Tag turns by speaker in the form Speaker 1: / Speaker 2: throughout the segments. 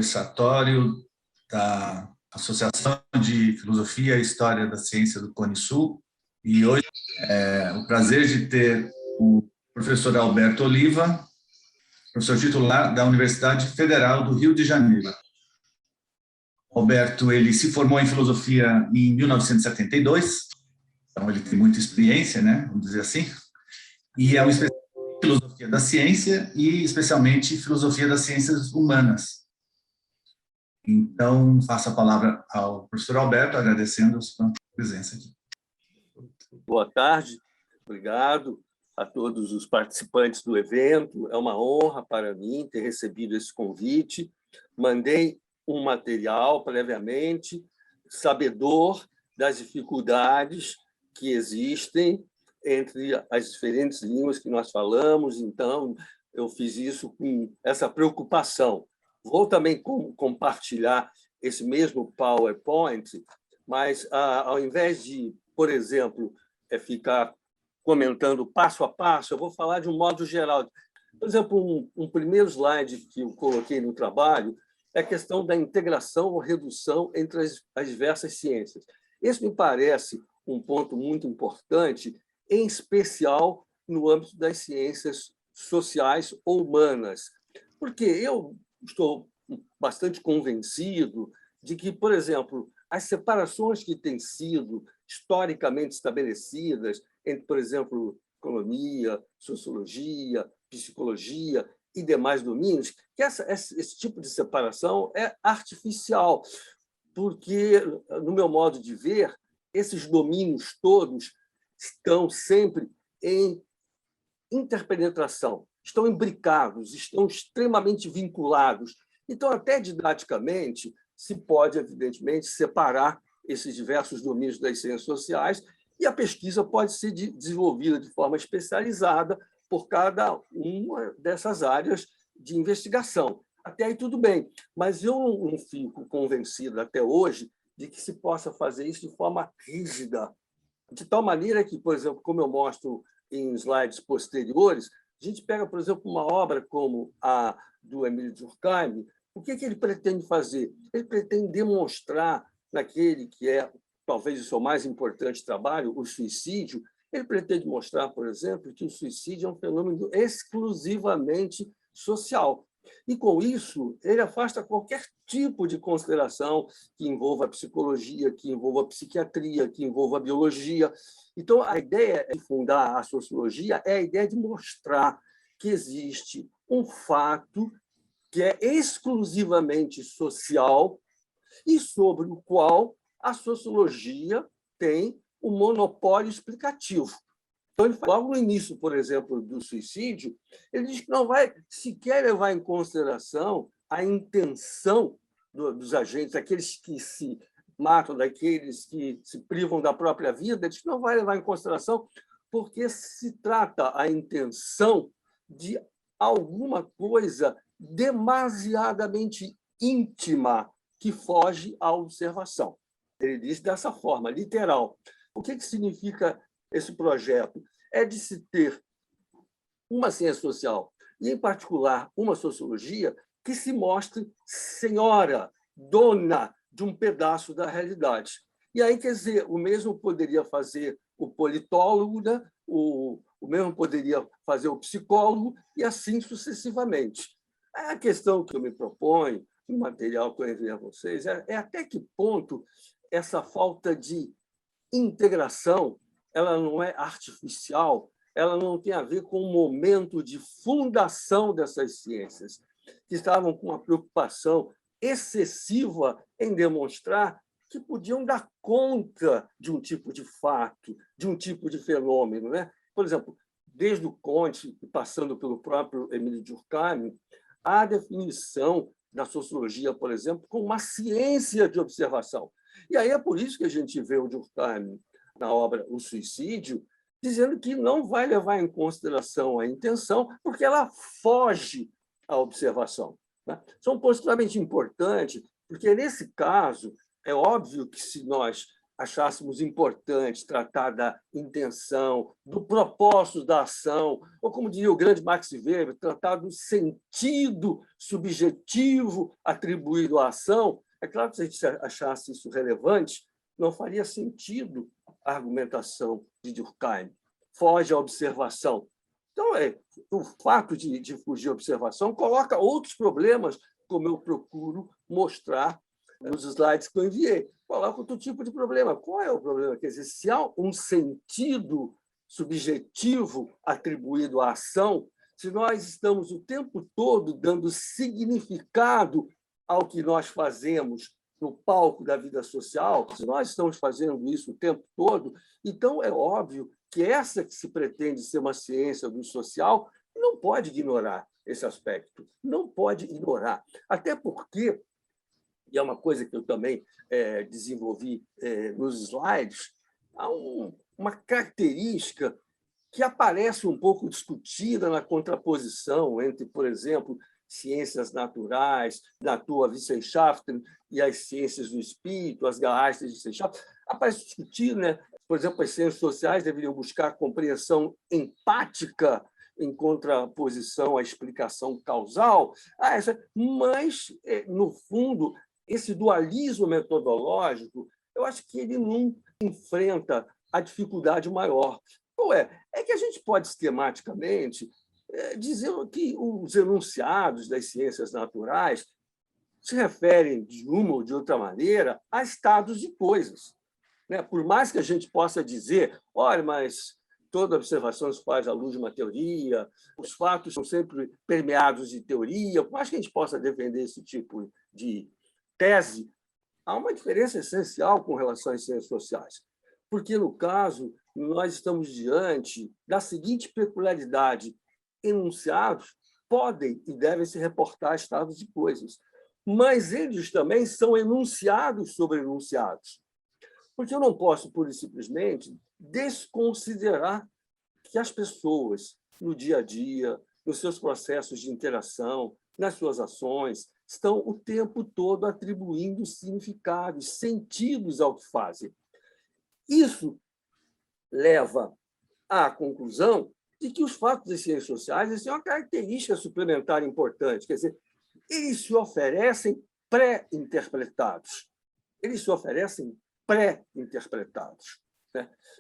Speaker 1: conversatório da Associação de Filosofia e História da Ciência do Cone Sul. E hoje é o prazer de ter o professor Alberto Oliva, professor titular da Universidade Federal do Rio de Janeiro. Alberto, ele se formou em filosofia em 1972, então ele tem muita experiência, né, vamos dizer assim, e é um especialista em filosofia da ciência e especialmente filosofia das ciências humanas. Então, passo a palavra ao professor Alberto, agradecendo a sua presença aqui.
Speaker 2: Boa tarde, obrigado a todos os participantes do evento. É uma honra para mim ter recebido esse convite. Mandei um material previamente, sabedor das dificuldades que existem entre as diferentes línguas que nós falamos, então eu fiz isso com essa preocupação. Vou também compartilhar esse mesmo PowerPoint, mas ao invés de, por exemplo, ficar comentando passo a passo, eu vou falar de um modo geral. Por exemplo, um primeiro slide que eu coloquei no trabalho é a questão da integração ou redução entre as diversas ciências. Esse me parece um ponto muito importante, em especial no âmbito das ciências sociais ou humanas, porque eu estou bastante convencido de que, por exemplo, as separações que têm sido historicamente estabelecidas entre, por exemplo, economia, sociologia, psicologia e demais domínios, que esse tipo de separação é artificial, porque, no meu modo de ver, esses domínios todos estão sempre em interpenetração, estão imbricados, estão extremamente vinculados. Então, até didaticamente, se pode, evidentemente, separar esses diversos domínios das ciências sociais e a pesquisa pode ser desenvolvida de forma especializada por cada uma dessas áreas de investigação. Até aí tudo bem, mas eu não fico convencido até hoje de que se possa fazer isso de forma rígida, de tal maneira que, por exemplo, como eu mostro em slides posteriores, a gente pega, por exemplo, uma obra como a do Émile Durkheim. O que ele pretende fazer? Ele pretende demonstrar, naquele que é talvez o seu mais importante trabalho, o suicídio, ele pretende mostrar, por exemplo, que o suicídio é um fenômeno exclusivamente social. E, com isso, ele afasta qualquer tipo de consideração que envolva a psicologia, que envolva a psiquiatria, que envolva a biologia. Então, a ideia de fundar a sociologia é a ideia de mostrar que existe um fato que é exclusivamente social e sobre o qual a sociologia tem um monopólio explicativo. Então, ele fala, logo no início, por exemplo, do suicídio, ele diz que não vai sequer levar em consideração a intenção dos agentes, daqueles que se matam, daqueles que se privam da própria vida, ele diz que não vai levar em consideração porque se trata a intenção de alguma coisa demasiadamente íntima que foge à observação. Ele diz dessa forma, literal. O que significa esse projeto? É de se ter uma ciência social, e, em particular, uma sociologia, que se mostre senhora, dona de um pedaço da realidade. E aí, quer dizer, o mesmo poderia fazer o politólogo, né? O mesmo poderia fazer o psicólogo, e assim sucessivamente. A questão que eu me proponho, no material que eu enviei a vocês, é até que ponto essa falta de integração ela não é artificial, ela não tem a ver com o momento de fundação dessas ciências, que estavam com uma preocupação excessiva em demonstrar que podiam dar conta de um tipo de fato, de um tipo de fenômeno, né? Por exemplo, desde o Comte, passando pelo próprio Émile Durkheim, a definição da sociologia, por exemplo, como uma ciência de observação. E aí é por isso que a gente vê o Durkheim na obra O Suicídio, dizendo que não vai levar em consideração a intenção, porque ela foge à observação. Isso é um ponto extremamente importante, porque, nesse caso, é óbvio que, se nós achássemos importante tratar da intenção, do propósito da ação, ou, como diria o grande Max Weber, tratar do sentido subjetivo atribuído à ação, é claro que se a gente achasse isso relevante, não faria sentido a argumentação de Durkheim. Foge à observação. Então, o fato de fugir à observação coloca outros problemas, como eu procuro mostrar nos slides que eu enviei. Coloca outro tipo de problema. Qual é o problema? Quer dizer, se há um sentido subjetivo atribuído à ação, se nós estamos o tempo todo dando significado ao que nós fazemos no palco da vida social, se nós estamos fazendo isso o tempo todo, então é óbvio que essa que se pretende ser uma ciência do social não pode ignorar esse aspecto, não pode ignorar. Até porque, e é uma coisa que eu também desenvolvi nos slides, há uma característica que aparece um pouco discutida na contraposição entre, por exemplo, ciências naturais, Naturwissenschaften, e as ciências do espírito, as Geisteswissenschaften. Aparece discutido, né? Por exemplo, as ciências sociais deveriam buscar compreensão empática em contraposição à explicação causal, mas, no fundo, esse dualismo metodológico, eu acho que ele não enfrenta a dificuldade maior. Qual é? É que a gente pode, sistematicamente, dizer que os enunciados das ciências naturais se referem, de uma ou de outra maneira, a estados de coisas. Por mais que a gente possa dizer, olha, mas toda observação se faz à luz de uma teoria, os fatos são sempre permeados de teoria, por mais que a gente possa defender esse tipo de tese, há uma diferença essencial com relação às ciências sociais, porque, no caso, nós estamos diante da seguinte peculiaridade: enunciados podem e devem se reportar a estados de coisas, mas eles também são enunciados sobre enunciados. Porque eu não posso, pura e simplesmente, desconsiderar que as pessoas, no dia a dia, nos seus processos de interação, nas suas ações, estão o tempo todo atribuindo significados, sentidos ao que fazem. Isso leva à conclusão de que os fatos das ciências sociais têm uma característica suplementar importante, quer dizer, eles se oferecem pré-interpretados. Eles se oferecem pré-interpretados.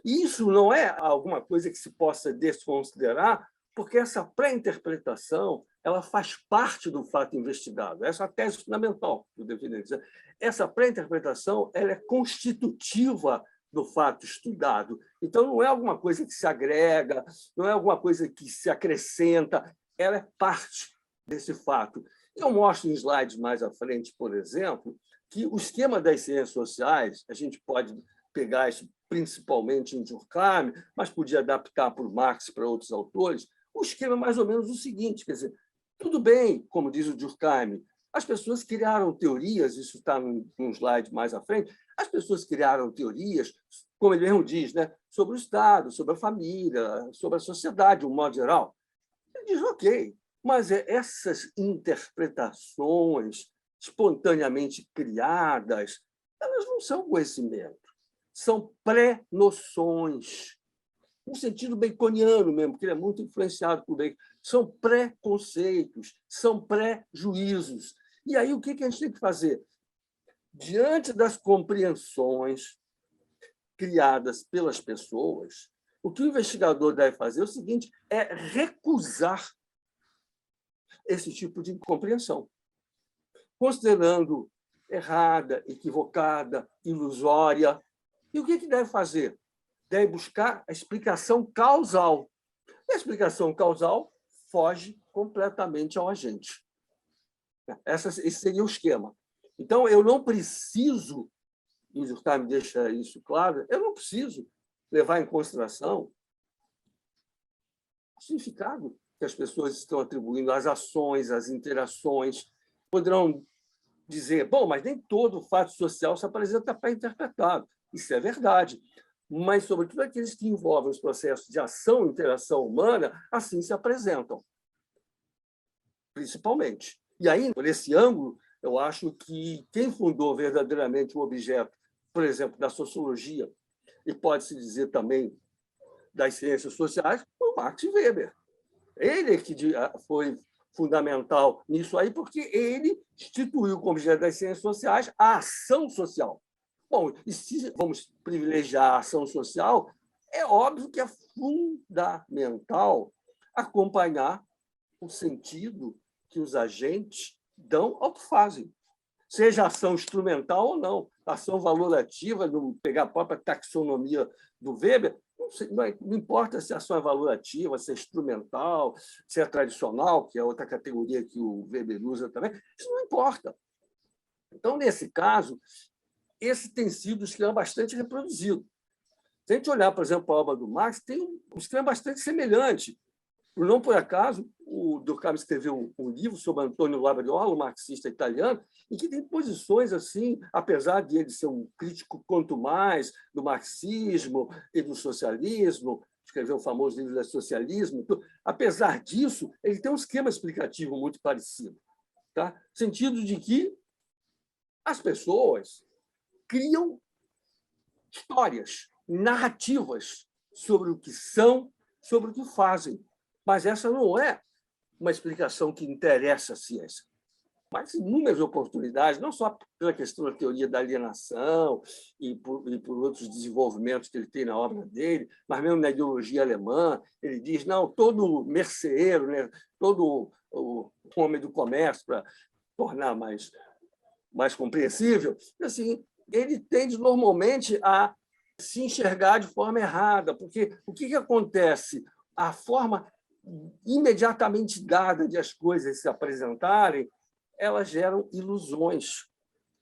Speaker 2: E isso não é alguma coisa que se possa desconsiderar, porque essa pré-interpretação ela faz parte do fato investigado. Essa é a tese fundamental do deveria dizer. Essa pré-interpretação ela é constitutiva do fato estudado. Então, não é alguma coisa que se agrega, não é alguma coisa que se acrescenta, ela é parte desse fato. Eu mostro em slides mais à frente, por exemplo, que o esquema das ciências sociais, a gente pode pegar isso principalmente em Durkheim, mas podia adaptar por Marx para outros autores, o esquema é mais ou menos o seguinte, quer dizer, tudo bem, como diz o Durkheim, as pessoas criaram teorias, isso está num slide mais à frente, as pessoas criaram teorias, como ele mesmo diz, sobre o Estado, sobre a família, sobre a sociedade, de um modo geral. Ele diz, ok, mas essas interpretações espontaneamente criadas, elas não são conhecimento, são pré-noções, no sentido baconiano mesmo, porque ele é muito influenciado por Bacon. São pré-conceitos, são pré-juízos. E aí, o que a gente tem que fazer? Diante das compreensões criadas pelas pessoas, o que o investigador deve fazer é o seguinte, é recusar esse tipo de compreensão, considerando errada, equivocada, ilusória. E o que deve fazer? Deve buscar a explicação causal. E a explicação causal foge completamente ao agente. Esse seria o esquema. Então, eu não preciso, e o Durkheim deixa isso claro, eu não preciso levar em consideração o significado que as pessoas estão atribuindo às ações, às interações. Poderão dizer, bom, mas nem todo fato social se apresenta pré-interpretado. Isso é verdade. Mas, sobretudo, aqueles que envolvem os processos de ação e interação humana, assim se apresentam, principalmente. E aí, por esse ângulo, eu acho que quem fundou verdadeiramente o objeto por exemplo, da sociologia, e pode-se dizer também das ciências sociais, foi o Max Weber. Ele que foi fundamental nisso aí, porque ele instituiu como objeto das ciências sociais a ação social. Bom, e se vamos privilegiar a ação social, é óbvio que é fundamental acompanhar o sentido que os agentes dão ao que fazem, seja ação instrumental ou não, ação valorativa, não pegar a própria taxonomia do Weber, não importa se a ação é valorativa, se é instrumental, se é tradicional, que é outra categoria que o Weber usa também, isso não importa. Então, nesse caso, esse tem sido um esquema bastante reproduzido. Se a gente olhar, por exemplo, a obra do Marx, tem um esquema bastante semelhante. Não por acaso, o Durkheim escreveu um livro sobre Antonio Labriola, um marxista italiano, em que tem posições assim, apesar de ele ser um crítico quanto mais do marxismo e do socialismo, escreveu o famoso livro do socialismo, apesar disso, ele tem um esquema explicativo muito parecido, tá? No sentido de que as pessoas criam histórias, narrativas sobre o que são, sobre o que fazem. Mas essa não é uma explicação que interessa à ciência. Mas inúmeras oportunidades, não só pela questão da teoria da alienação e por outros desenvolvimentos que ele tem na obra dele, mas mesmo na ideologia alemã, ele diz, não, todo merceeiro, né, todo o homem do comércio, para tornar mais compreensível, assim, ele tende normalmente a se enxergar de forma errada, porque o que acontece? A forma imediatamente dada de as coisas se apresentarem, elas geram ilusões.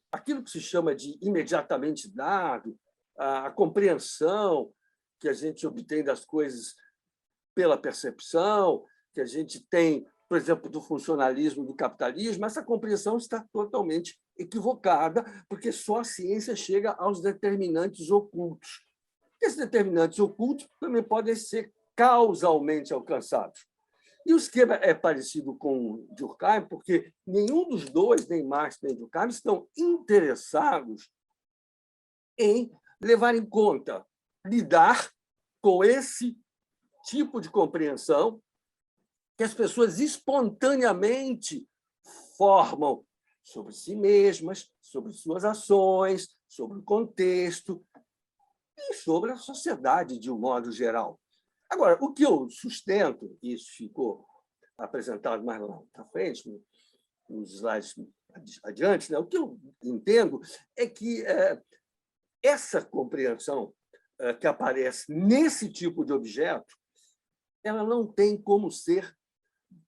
Speaker 2: Aquilo que se chama de imediatamente dado, a compreensão que a gente obtém das coisas pela percepção, que a gente tem, por exemplo, do funcionalismo, do capitalismo, essa compreensão está totalmente equivocada, porque só a ciência chega aos determinantes ocultos. Esses determinantes ocultos também podem ser causalmente alcançados. E o esquema é parecido com Durkheim, porque nenhum dos dois, nem Marx nem Durkheim, estão interessados em levar em conta, lidar com esse tipo de compreensão que as pessoas espontaneamente formam sobre si mesmas, sobre suas ações, sobre o contexto e sobre a sociedade de um modo geral. Agora, o que eu sustento, e isso ficou apresentado mais lá à frente, nos slides adiante, né? O que eu entendo é que essa compreensão que aparece nesse tipo de objeto, ela não tem como ser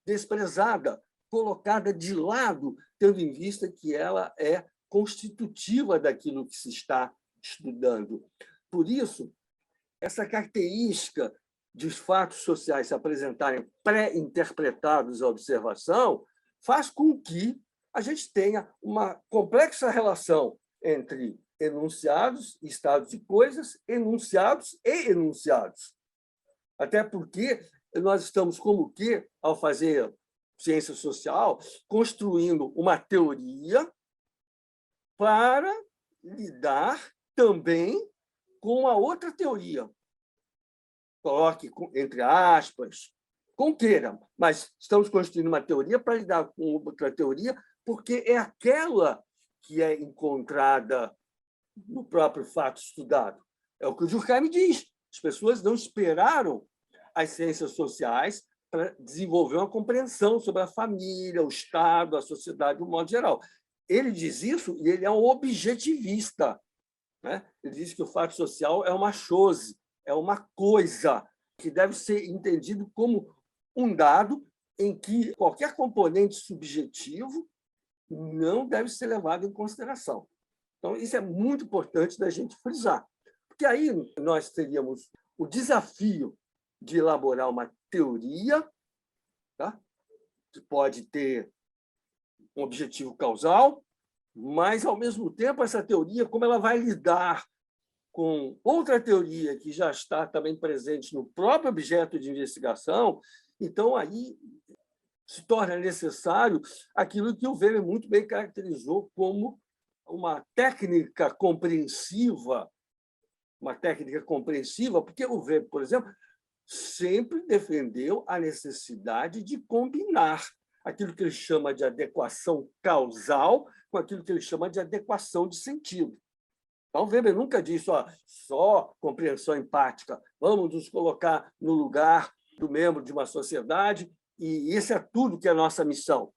Speaker 2: desprezada, colocada de lado, tendo em vista que ela é constitutiva daquilo que se está estudando. Por isso, essa característica dos fatos sociais se apresentarem pré-interpretados à observação faz com que a gente tenha uma complexa relação entre enunciados, estados de coisas, enunciados e enunciados. Até porque nós estamos, como que, ao fazer ciência social, construindo uma teoria para lidar também com a outra teoria. Coloque entre aspas, com queira, mas estamos construindo uma teoria para lidar com outra teoria, porque é aquela que é encontrada no próprio fato estudado. É o que o Durkheim diz. As pessoas não esperaram as ciências sociais para desenvolver uma compreensão sobre a família, o Estado, a sociedade de um modo geral. Ele diz isso e ele é um objetivista, né? Ele diz que o fato social é uma chose, é uma coisa que deve ser entendido como um dado em que qualquer componente subjetivo não deve ser levado em consideração. Então, isso é muito importante da gente frisar, porque aí nós teríamos o desafio de elaborar uma teoria, tá? Que pode ter um objetivo causal, mas, ao mesmo tempo, essa teoria, como ela vai lidar com outra teoria que já está também presente no próprio objeto de investigação, então aí se torna necessário aquilo que o Weber muito bem caracterizou como uma técnica compreensiva, porque o Weber, por exemplo, sempre defendeu a necessidade de combinar aquilo que ele chama de adequação causal com aquilo que ele chama de adequação de sentido. Então, Weber nunca disse só compreensão empática, vamos nos colocar no lugar do membro de uma sociedade e isso é tudo que é a nossa missão.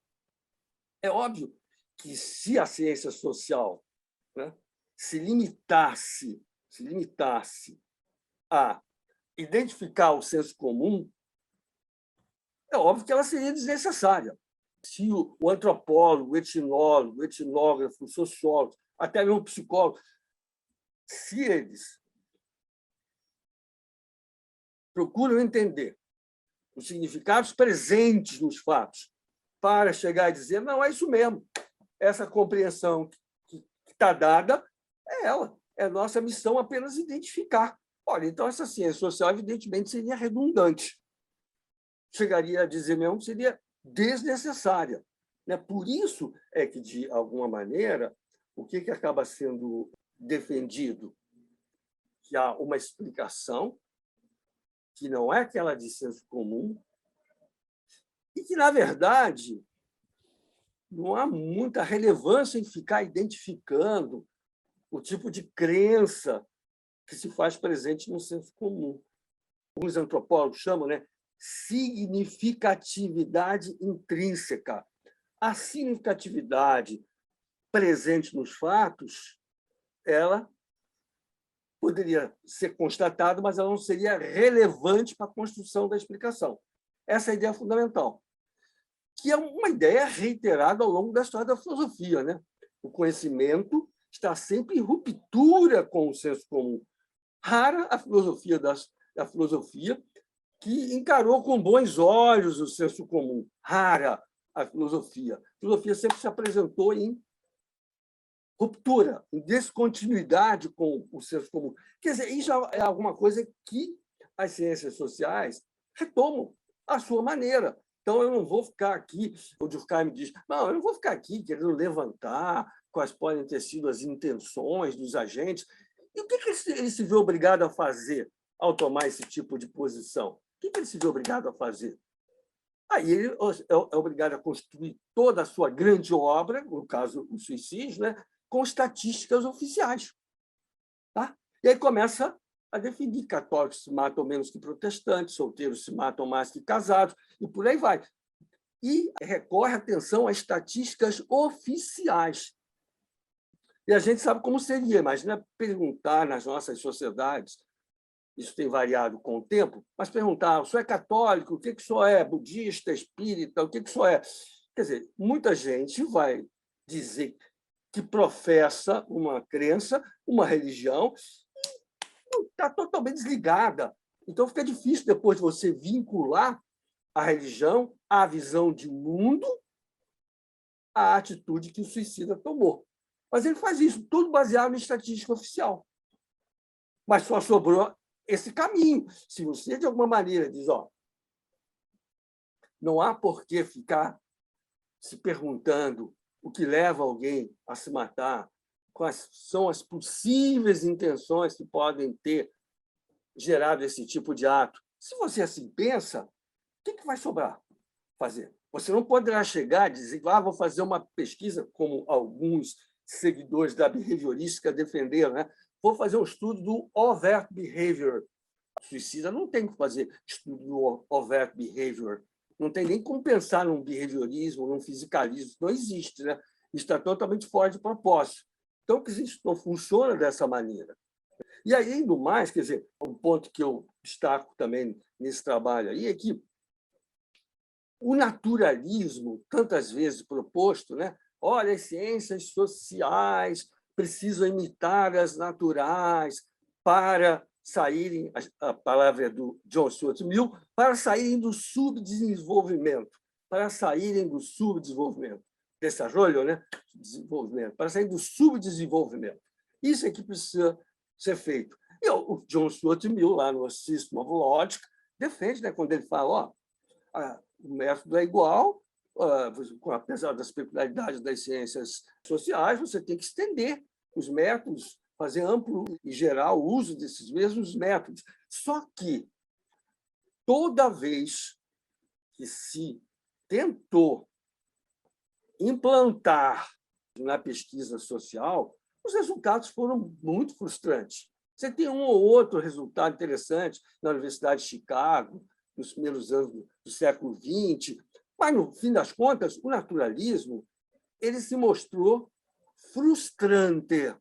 Speaker 2: É óbvio que se a ciência social, né, se limitasse a identificar o senso comum, é óbvio que ela seria desnecessária. Se o antropólogo, o etnólogo, o etnógrafo, o sociólogo, até mesmo o psicólogo, se eles procuram entender os significados presentes nos fatos para chegar a dizer, não, é isso mesmo, essa compreensão que está dada é ela, é nossa missão apenas identificar. Olha, então essa ciência social, evidentemente, seria redundante. Chegaria a dizer mesmo que seria desnecessária. Por isso é que, de alguma maneira, o que acaba sendo defendido? Que há uma explicação que não é aquela de senso comum e que, na verdade, não há muita relevância em ficar identificando o tipo de crença que se faz presente no senso comum. Alguns antropólogos chamam, significatividade intrínseca. A significatividade presente nos fatos, ela poderia ser constatada, mas ela não seria relevante para a construção da explicação. Essa é a ideia fundamental, que é uma ideia reiterada ao longo da história da filosofia. O conhecimento está sempre em ruptura com o senso comum. Rara a filosofia que encarou com bons olhos o senso comum. Rara a filosofia. A filosofia sempre se apresentou em ruptura, em descontinuidade com o senso comum. Quer dizer, isso é alguma coisa que as ciências sociais retomam à sua maneira. Então, eu não vou ficar aqui, o Durkheim diz, não, eu não vou ficar aqui querendo levantar quais podem ter sido as intenções dos agentes. E o que ele se vê obrigado a fazer ao tomar esse tipo de posição? O que ele se vê obrigado a fazer? Aí ele é obrigado a construir toda a sua grande obra, no caso, o suicídio, com estatísticas oficiais. Tá? E aí começa a definir: católicos se matam menos que protestantes, solteiros se matam mais que casados, e por aí vai. E recorre, atenção, a estatísticas oficiais. E a gente sabe como seria. Imagina perguntar nas nossas sociedades, isso tem variado com o tempo, mas perguntar: o senhor é católico? O que o senhor é? Budista, espírita? O que o senhor é? Quer dizer, muita gente vai dizer que professa uma crença, uma religião, e está totalmente desligada. Então, fica difícil depois de você vincular a religião à visão de mundo, à atitude que o suicida tomou. Mas ele faz isso, tudo baseado em estatística oficial. Mas só sobrou esse caminho. Se você, de alguma maneira, diz, não há por que ficar se perguntando o que leva alguém a se matar, quais são as possíveis intenções que podem ter gerado esse tipo de ato. Se você assim pensa, o que vai sobrar fazer? Você não poderá chegar e dizer: vou fazer uma pesquisa, como alguns seguidores da behaviorística defenderam, vou fazer um estudo do overt behavior. Suicida não tem que fazer estudo do overt behavior. Não tem nem como pensar num behaviorismo, num fisicalismo. Não existe. Isso está totalmente fora de propósito. Então, isso não funciona dessa maneira. E, além do mais, quer dizer, um ponto que eu destaco também nesse trabalho aí é que o naturalismo, tantas vezes proposto, olha, as ciências sociais precisam imitar as naturais para saírem, a palavra é do John Stuart Mill, para saírem do subdesenvolvimento, desarrollo, desenvolvimento, para sair do subdesenvolvimento. Isso é que precisa ser feito. E o John Stuart Mill, lá no System of Logic, defende, quando ele fala: o método é igual, apesar das peculiaridades das ciências sociais, você tem que estender os métodos, fazer amplo e geral uso desses mesmos métodos. Só que, toda vez que se tentou implantar na pesquisa social, os resultados foram muito frustrantes. Você tem um ou outro resultado interessante na Universidade de Chicago, nos primeiros anos do século XX, mas, no fim das contas, o naturalismo ele se mostrou frustrante.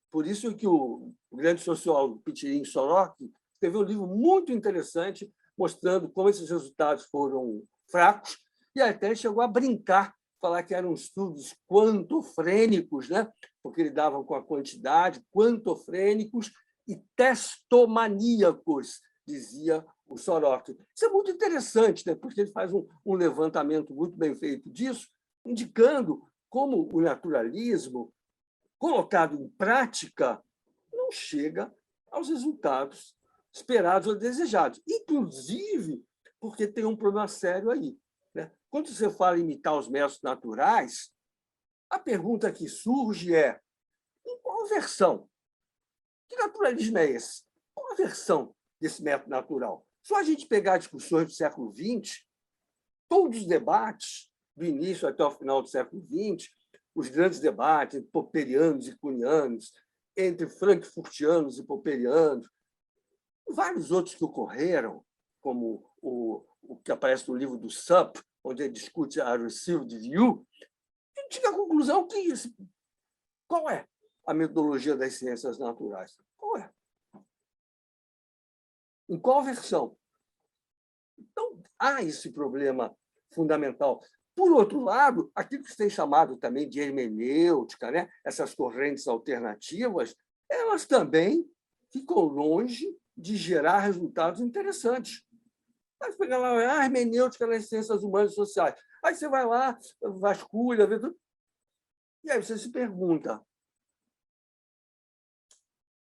Speaker 2: Por isso que o grande sociólogo Pitirim Sorokin escreveu um livro muito interessante mostrando como esses resultados foram fracos, e até chegou a brincar, falar que eram estudos quantofrênicos, né? Porque ele dava com a quantidade, quantofrênicos e testomaníacos, dizia o Sorokin. Isso é muito interessante, né? Porque ele faz um levantamento muito bem feito disso, indicando como o naturalismo, colocado em prática, não chega aos resultados esperados ou desejados. Inclusive, porque tem um problema sério aí, né? Quando você fala em imitar os métodos naturais, a pergunta que surge é: em qual versão? Que naturalismo é esse? Qual a versão desse método natural? Só a gente pegar discussões do século XX, todos os debates, do início até o final do século XX, os grandes debates entre popperianos e kuhnianos, entre frankfurtianos e popperianos, vários outros que ocorreram, como o que aparece no livro do Supp, onde ele discute a received view, a gente chega à conclusão que qual é a metodologia das ciências naturais? Qual é? Em qual versão? Então, há esse problema fundamental. Por outro lado, aquilo que se tem chamado também de hermenêutica, né? Essas correntes alternativas, elas também ficam longe de gerar resultados interessantes. Aí você pega lá, a hermenêutica nas ciências humanas e sociais. Aí você vai lá, vasculha, vê tudo. E aí você se pergunta: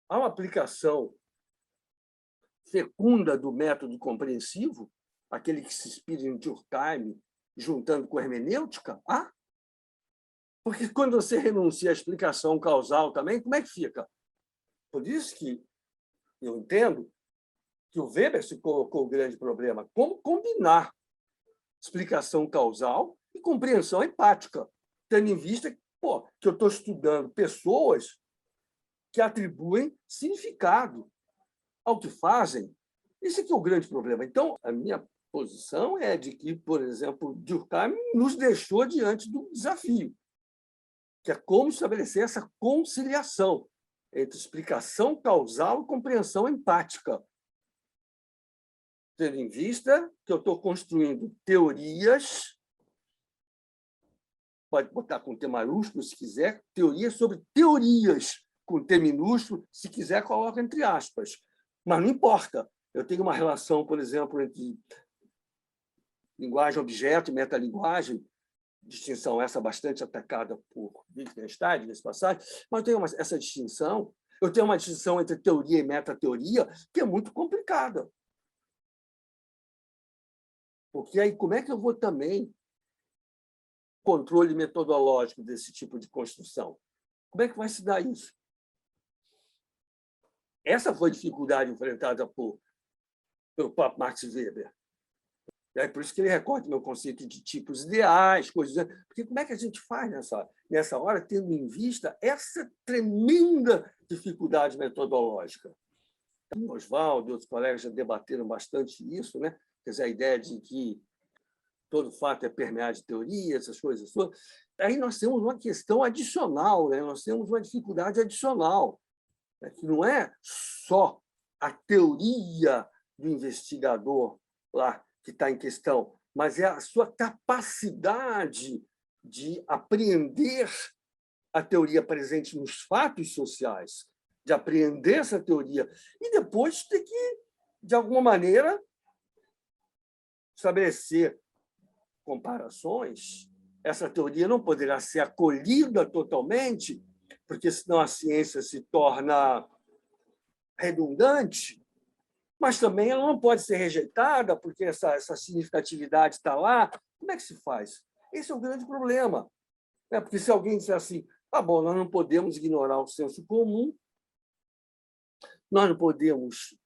Speaker 2: há uma aplicação fecunda do método compreensivo, aquele que se inspira em Durkheim, juntando com a hermenêutica? Ah? Porque quando você renuncia à explicação causal também, como é que fica? Por isso que eu entendo que o Weber se colocou o grande problema: como combinar explicação causal e compreensão empática, tendo em vista que eu estou estudando pessoas que atribuem significado ao que fazem. Esse aqui é o grande problema. Então, a minha posição é de que, por exemplo, Durkheim nos deixou diante do desafio, que é como estabelecer essa conciliação entre explicação causal e compreensão empática, tendo em vista que eu estou construindo teorias, pode botar com T maiúsculo se quiser, teorias sobre teorias, com T minúsculo, se quiser, coloca entre aspas. Mas não importa. Eu tenho uma relação, por exemplo, entre linguagem-objeto e metalinguagem, distinção essa bastante atacada por Wittgenstein, nesse passagem, mas eu tenho essa distinção. Eu tenho uma distinção entre teoria e metateoria que é muito complicada. Porque aí como é que eu vou também controle metodológico desse tipo de construção? Como é que vai se dar isso? Essa foi a dificuldade enfrentada pelo próprio Max Weber. É por isso que ele recorta o meu conceito de tipos ideais, coisas. Porque como é que a gente faz nessa hora, tendo em vista essa tremenda dificuldade metodológica? O Oswaldo e outros colegas já debateram bastante isso, né? Quer dizer, a ideia de que todo fato é permeado de teoria, essas coisas todas. Aí nós temos uma questão adicional, né? Nós temos uma dificuldade adicional, né? Que não é só a teoria do investigador lá que está em questão, mas é a sua capacidade de apreender a teoria presente nos fatos sociais, de apreender essa teoria e depois ter que, de alguma maneira, estabelecer comparações. Essa teoria não poderá ser acolhida totalmente, porque senão a ciência se torna redundante, mas também ela não pode ser rejeitada, porque essa significatividade está lá. Como é que se faz? Esse é o grande problema. Né? Porque se alguém disser assim, tá bom, nós não podemos ignorar o senso comum, nós não podemos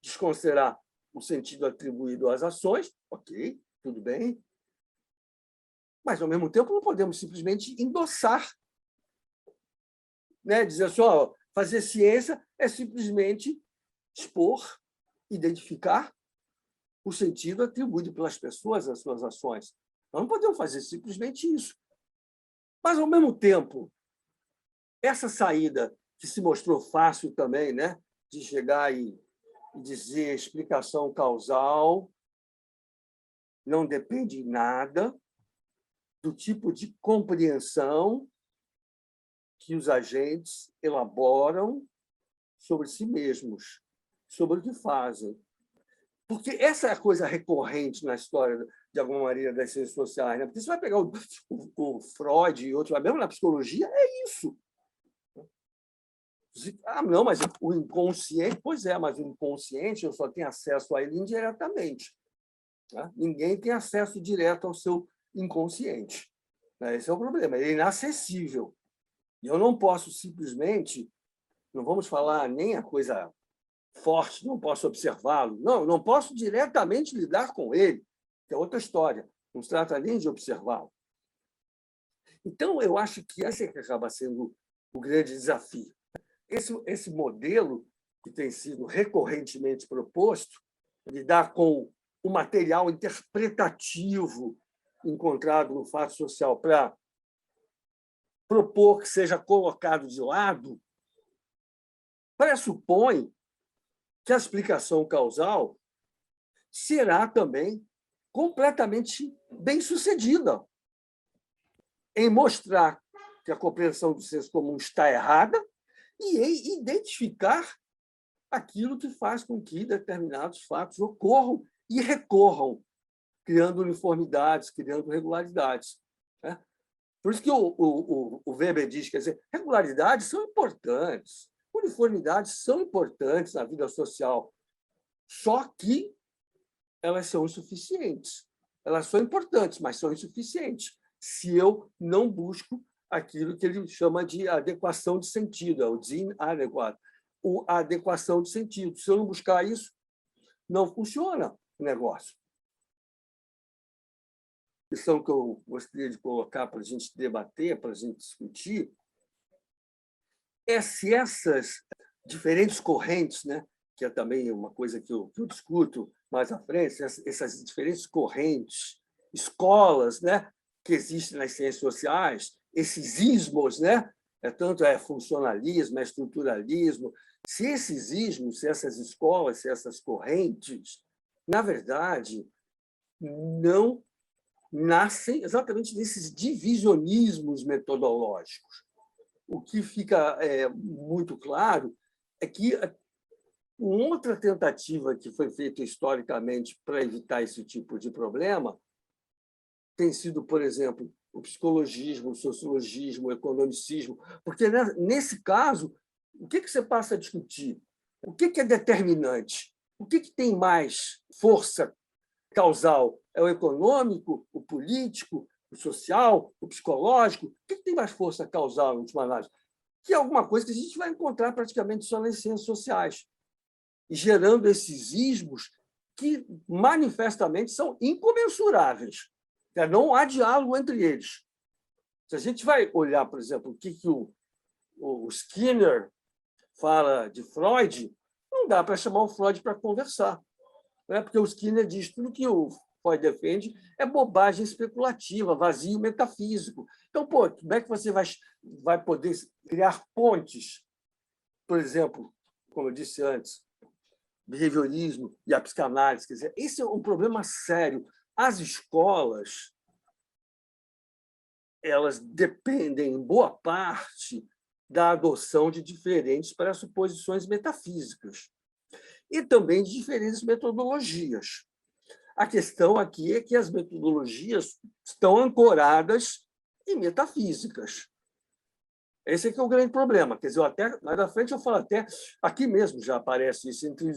Speaker 2: desconsiderar o sentido atribuído às ações, ok, tudo bem, mas, ao mesmo tempo, não podemos simplesmente endossar, né? Dizer assim, ó, fazer ciência é simplesmente expor, identificar o sentido atribuído pelas pessoas às suas ações. Nós não podemos fazer simplesmente isso. Mas, ao mesmo tempo, essa saída que se mostrou fácil também, né? De chegar e dizer explicação causal não depende de nada do tipo de compreensão que os agentes elaboram sobre si mesmos, sobre o que fazem. Porque essa é a coisa recorrente na história, de alguma maneira, das ciências sociais. Né? Porque você vai pegar o Freud e outros, mesmo na psicologia, é isso. Ah, não, mas o inconsciente... Pois é, mas o inconsciente eu só tenho acesso a ele indiretamente. Né? Ninguém tem acesso direto ao seu inconsciente. Esse é o problema, ele é inacessível. E eu não posso simplesmente, não vamos falar nem a coisa forte, não posso observá-lo, não posso diretamente lidar com ele, que é outra história, não se trata nem de observá-lo. Então, eu acho que esse é que acaba sendo o grande desafio. Esse modelo que tem sido recorrentemente proposto, lidar com o material interpretativo encontrado no fato social para propor que seja colocado de lado, pressupõe que a explicação causal será também completamente bem-sucedida em mostrar que a compreensão do senso comum está errada e em identificar aquilo que faz com que determinados fatos ocorram e recorram, criando uniformidades, criando regularidades. Né? Por isso que o Weber diz, quer dizer, regularidades são importantes, uniformidades são importantes na vida social, só que elas são insuficientes. Elas são importantes, mas são insuficientes se eu não busco aquilo que ele chama de adequação de sentido, o Sinn adequado, a adequação de sentido. Se eu não buscar isso, não funciona o negócio. A questão que eu gostaria de colocar para a gente debater, para a gente discutir, é se essas diferentes correntes, né, que é também uma coisa que eu discuto mais à frente, essas diferentes correntes, escolas, né, que existem nas ciências sociais, esses ismos, né, tanto é funcionalismo, é estruturalismo, se esses ismos, se essas escolas, se essas correntes, na verdade, não nascem exatamente desses divisionismos metodológicos. O que fica muito claro é que uma outra tentativa que foi feita historicamente para evitar esse tipo de problema tem sido, por exemplo, o psicologismo, o sociologismo, o economicismo, porque, nesse caso, o que você passa a discutir? O que é determinante? O que tem mais força causal? É o econômico, o político, o social, o psicológico? O que tem mais força causal, em última análise? Que é alguma coisa que a gente vai encontrar praticamente só nas ciências sociais, e gerando esses ismos que manifestamente são incomensuráveis. Não há diálogo entre eles. Se a gente vai olhar, por exemplo, o que o Skinner fala de Freud, não dá para chamar o Freud para conversar, né? Porque o Skinner diz que tudo que o Freud defende é bobagem especulativa, vazio metafísico. Então, como é que você vai poder criar pontes, por exemplo, como eu disse antes, behaviorismo e a psicanálise? Quer dizer, esse é um problema sério. As escolas, elas dependem, em boa parte, da adoção de diferentes pressuposições metafísicas e também de diferentes metodologias. A questão aqui é que as metodologias estão ancoradas em metafísicas. Esse é que é o grande problema. Quer dizer, até mais à frente eu falo até, aqui mesmo já aparece isso, entre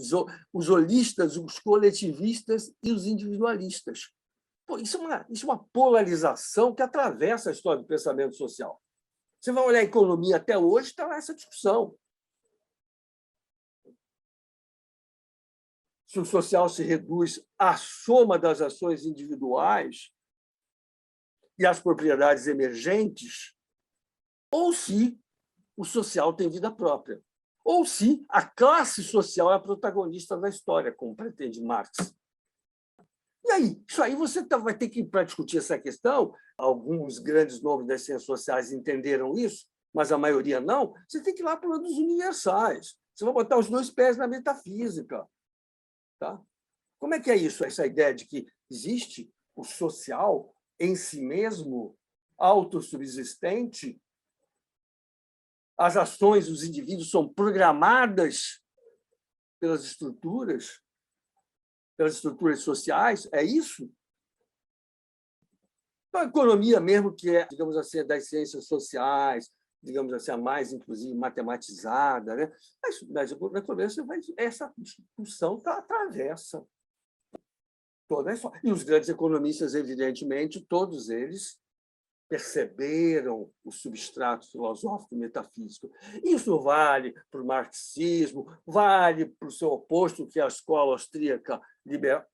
Speaker 2: os holistas, os coletivistas e os individualistas. Pô, isso é uma polarização que atravessa a história do pensamento social. Você vai olhar a economia até hoje, está lá essa discussão. Se o social se reduz à soma das ações individuais e às propriedades emergentes, ou se o social tem vida própria, ou se a classe social é a protagonista da história, como pretende Marx. E aí? Isso aí você vai ter que, para discutir essa questão, alguns grandes nomes das ciências sociais entenderam isso, mas a maioria não, você tem que ir lá para os universais. Você vai botar os dois pés na metafísica. Tá? Como é que é isso? Essa ideia de que existe o social em si mesmo, autossubsistente, as ações dos indivíduos são programadas pelas estruturas sociais, é isso? Então, a economia mesmo, que é, digamos assim, das ciências sociais, digamos assim, a mais, inclusive, matematizada, né? Mas na economia, essa discussão atravessa toda a história. E os grandes economistas, evidentemente, todos eles perceberam o substrato filosófico e metafísico. Isso vale para o marxismo, vale para o seu oposto, que é a escola austríaca liberal.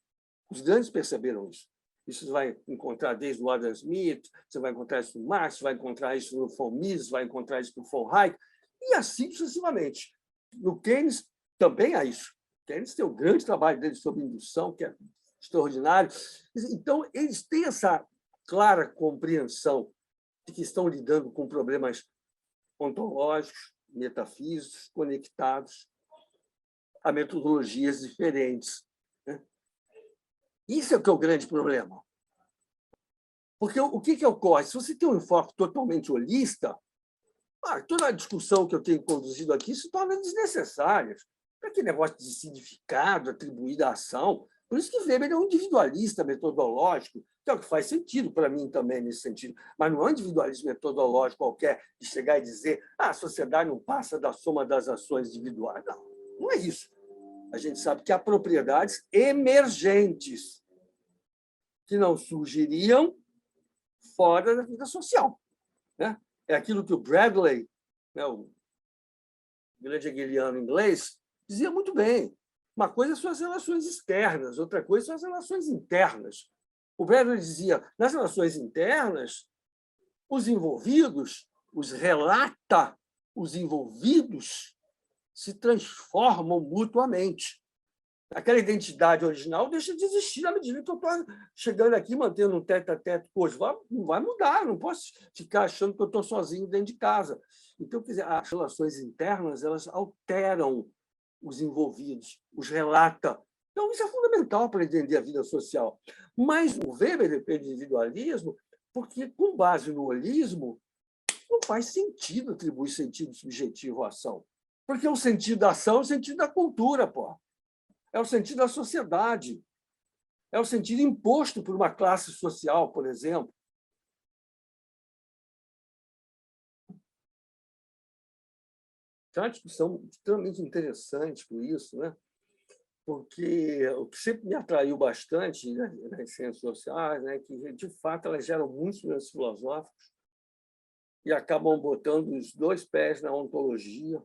Speaker 2: Os grandes perceberam isso. Isso você vai encontrar desde o Adam Smith, você vai encontrar isso no Marx, você vai encontrar isso no von Mises, vai encontrar isso no von Hayek, e assim sucessivamente. No Keynes também há isso. Keynes tem um grande trabalho dele sobre indução, que é extraordinário. Então, eles têm essa clara compreensão de que estão lidando com problemas ontológicos, metafísicos, conectados a metodologias diferentes. Isso é o que é o grande problema. Porque o que ocorre? Se você tem um enfoque totalmente holista, toda a discussão que eu tenho conduzido aqui se torna desnecessária. Para que negócio de significado atribuído à ação? Por isso que Weber é um individualista metodológico, que é o que faz sentido para mim também nesse sentido. Mas não é um individualismo metodológico qualquer de chegar e dizer a sociedade não passa da soma das ações individuais. Não, não é isso. A gente sabe que há propriedades emergentes que não surgiriam fora da vida social. Né? É aquilo que o Bradley, né, o grande hegeliano inglês, dizia muito bem. Uma coisa são as relações externas, outra coisa são as relações internas. O Bradley dizia, nas relações internas, os envolvidos, os relata, os envolvidos se transformam mutuamente. Aquela identidade original deixa de existir na medida que eu estou chegando aqui, mantendo um tete-a-tete com os Oswald, não vai mudar, não posso ficar achando que eu estou sozinho dentro de casa. Então, quer dizer, as relações internas elas alteram os envolvidos, os relata. Então, isso é fundamental para entender a vida social. Mas o Weber depende do individualismo porque, com base no holismo, não faz sentido atribuir sentido subjetivo à ação. Porque o sentido da ação é o sentido da cultura, pô. É o sentido da sociedade. É o sentido imposto por uma classe social, por exemplo. É uma discussão extremamente interessante por isso, né? Porque o que sempre me atraiu bastante nas ciências sociais é que, de fato, elas geram muitos estudos filosóficos e acabam botando os dois pés na ontologia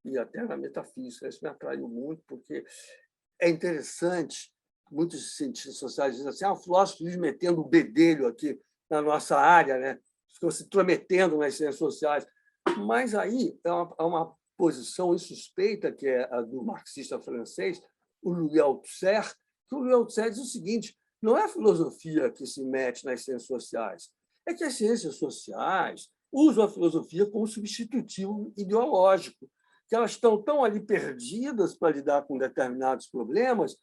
Speaker 2: e até na metafísica. Isso me atraiu muito, porque é interessante, muitos cientistas sociais dizem assim, o filósofo vive metendo o bedelho aqui na nossa área, né? Ficam se intrometendo nas ciências sociais. Mas aí é uma posição insuspeita, que é a do marxista francês, o Louis Althusser, que o Louis Althusser diz o seguinte, não é a filosofia que se mete nas ciências sociais, é que as ciências sociais usam a filosofia como substitutivo ideológico, que elas estão tão ali perdidas para lidar com determinados problemas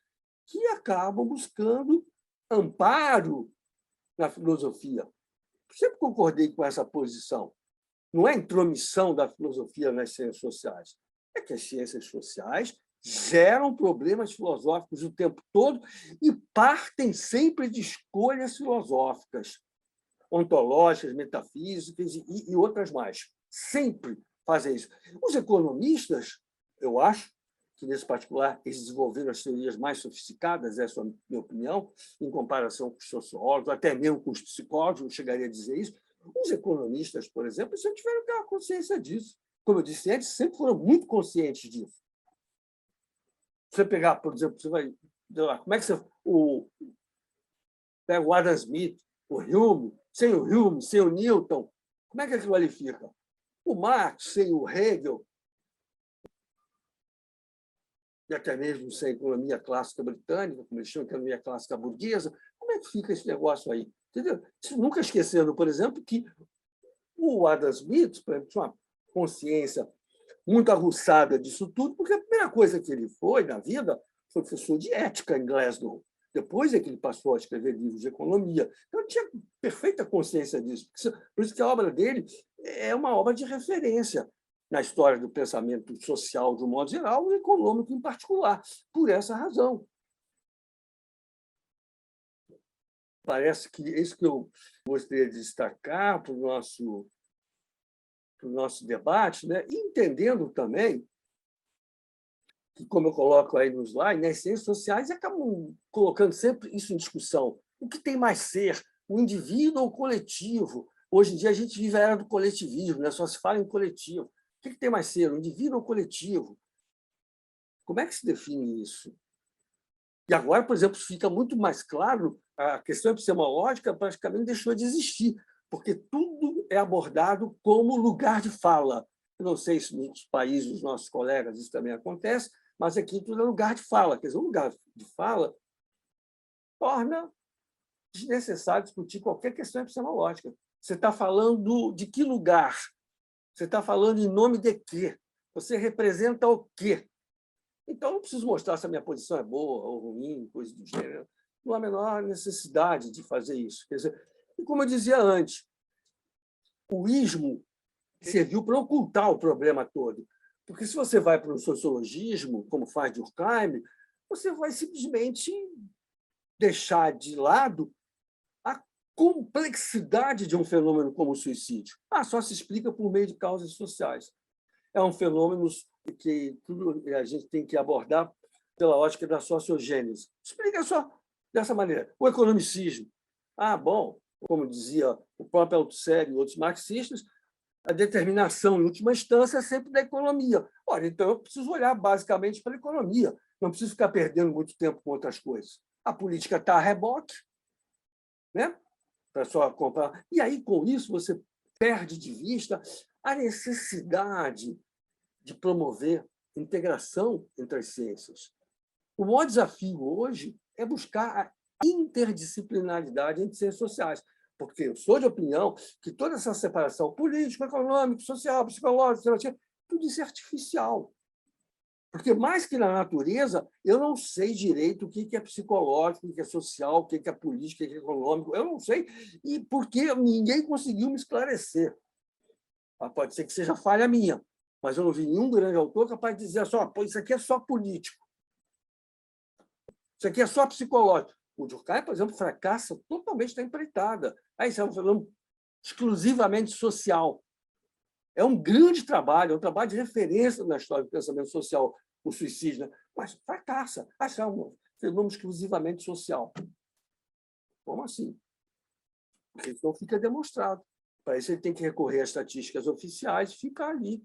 Speaker 2: que acabam buscando amparo na filosofia. Sempre concordei com essa posição. Não é intromissão da filosofia nas ciências sociais. É que as ciências sociais geram problemas filosóficos o tempo todo e partem sempre de escolhas filosóficas, ontológicas, metafísicas e outras mais. Sempre fazem isso. Os economistas, eu acho, que, nesse particular, eles desenvolveram as teorias mais sofisticadas, essa é a minha opinião, em comparação com os sociólogos, até mesmo com os psicólogos, eu chegaria a dizer isso. Os economistas, por exemplo, sempre tiveram que ter uma consciência disso. Como eu disse antes, sempre foram muito conscientes disso. Você pegar, por exemplo, você vai... Como é que você... Pega o Adam Smith, o Hume, sem o Newton, como é que aquilo ali fica? O Marx, sem o Hegel, e até mesmo sem a economia clássica britânica, como eles chamam de economia clássica burguesa, como é que fica esse negócio aí? Entendeu? Nunca esquecendo, por exemplo, que o Adam Smith, por exemplo, tinha uma consciência muito aguçada disso tudo, porque a primeira coisa que ele foi na vida foi professor de ética em Glasgow. Depois é que ele passou a escrever livros de economia. Então, ele tinha perfeita consciência disso. Por isso que a obra dele é uma obra de referência na história do pensamento social, de um modo geral, e econômico em particular, por essa razão. Parece que isso que eu gostaria de destacar para o nosso debate, né? E entendendo também que, como eu coloco aí no slide, né, as ciências sociais acabam colocando sempre isso em discussão. O que tem mais ser, o indivíduo ou o coletivo? Hoje em dia, a gente vive a era do coletivismo, né? Só se fala em coletivo. O que tem mais ser, o indivíduo ou o coletivo? Como é que se define isso? E agora, por exemplo, fica muito mais claro, a questão epistemológica praticamente deixou de existir, porque tudo é abordado como lugar de fala. Eu não sei se nos países dos nossos colegas isso também acontece, mas aqui tudo é lugar de fala. Quer dizer, um lugar de fala torna desnecessário discutir qualquer questão epistemológica. Você está falando de que lugar? Você está falando em nome de quê? Você representa o quê? Então, não preciso mostrar se a minha posição é boa ou ruim, coisa do gênero. Não há a menor necessidade de fazer isso. Quer dizer, e como eu dizia antes, o ismo serviu para ocultar o problema todo. Porque se você vai para o sociologismo, como faz Durkheim, você vai simplesmente deixar de lado a complexidade de um fenômeno como o suicídio. Só se explica por meio de causas sociais. É um fenômeno que tudo a gente tem que abordar pela ótica da sociogênese. Explica só dessa maneira. O economicismo. Bom, como dizia o próprio Althusser e outros marxistas, a determinação, em última instância, é sempre da economia. Ora, então eu preciso olhar basicamente para a economia, não preciso ficar perdendo muito tempo com outras coisas. A política está a reboque, né? Para só comprar. E aí, com isso, você perde de vista a necessidade de promover integração entre as ciências. O maior desafio hoje é buscar a interdisciplinaridade entre ciências sociais, porque eu sou de opinião que toda essa separação político, econômico, social, psicológico, tudo isso é artificial. Porque, mais que na natureza, eu não sei direito o que é psicológico, o que é social, o que é político, o que é econômico. Eu não sei, e porque ninguém conseguiu me esclarecer. Pode ser que seja falha minha, mas eu não vi nenhum grande autor capaz de dizer assim, isso aqui é só político, isso aqui é só psicológico. O Durkheim, por exemplo, fracassa totalmente na empreitada. Isso é um fenômeno exclusivamente social. É um grande trabalho, é um trabalho de referência na história do pensamento social, o suicídio, né? Mas fracassa. É um fenômeno exclusivamente social. Como assim? Porque isso não fica demonstrado. Para isso, ele tem que recorrer às estatísticas oficiais e ficar ali,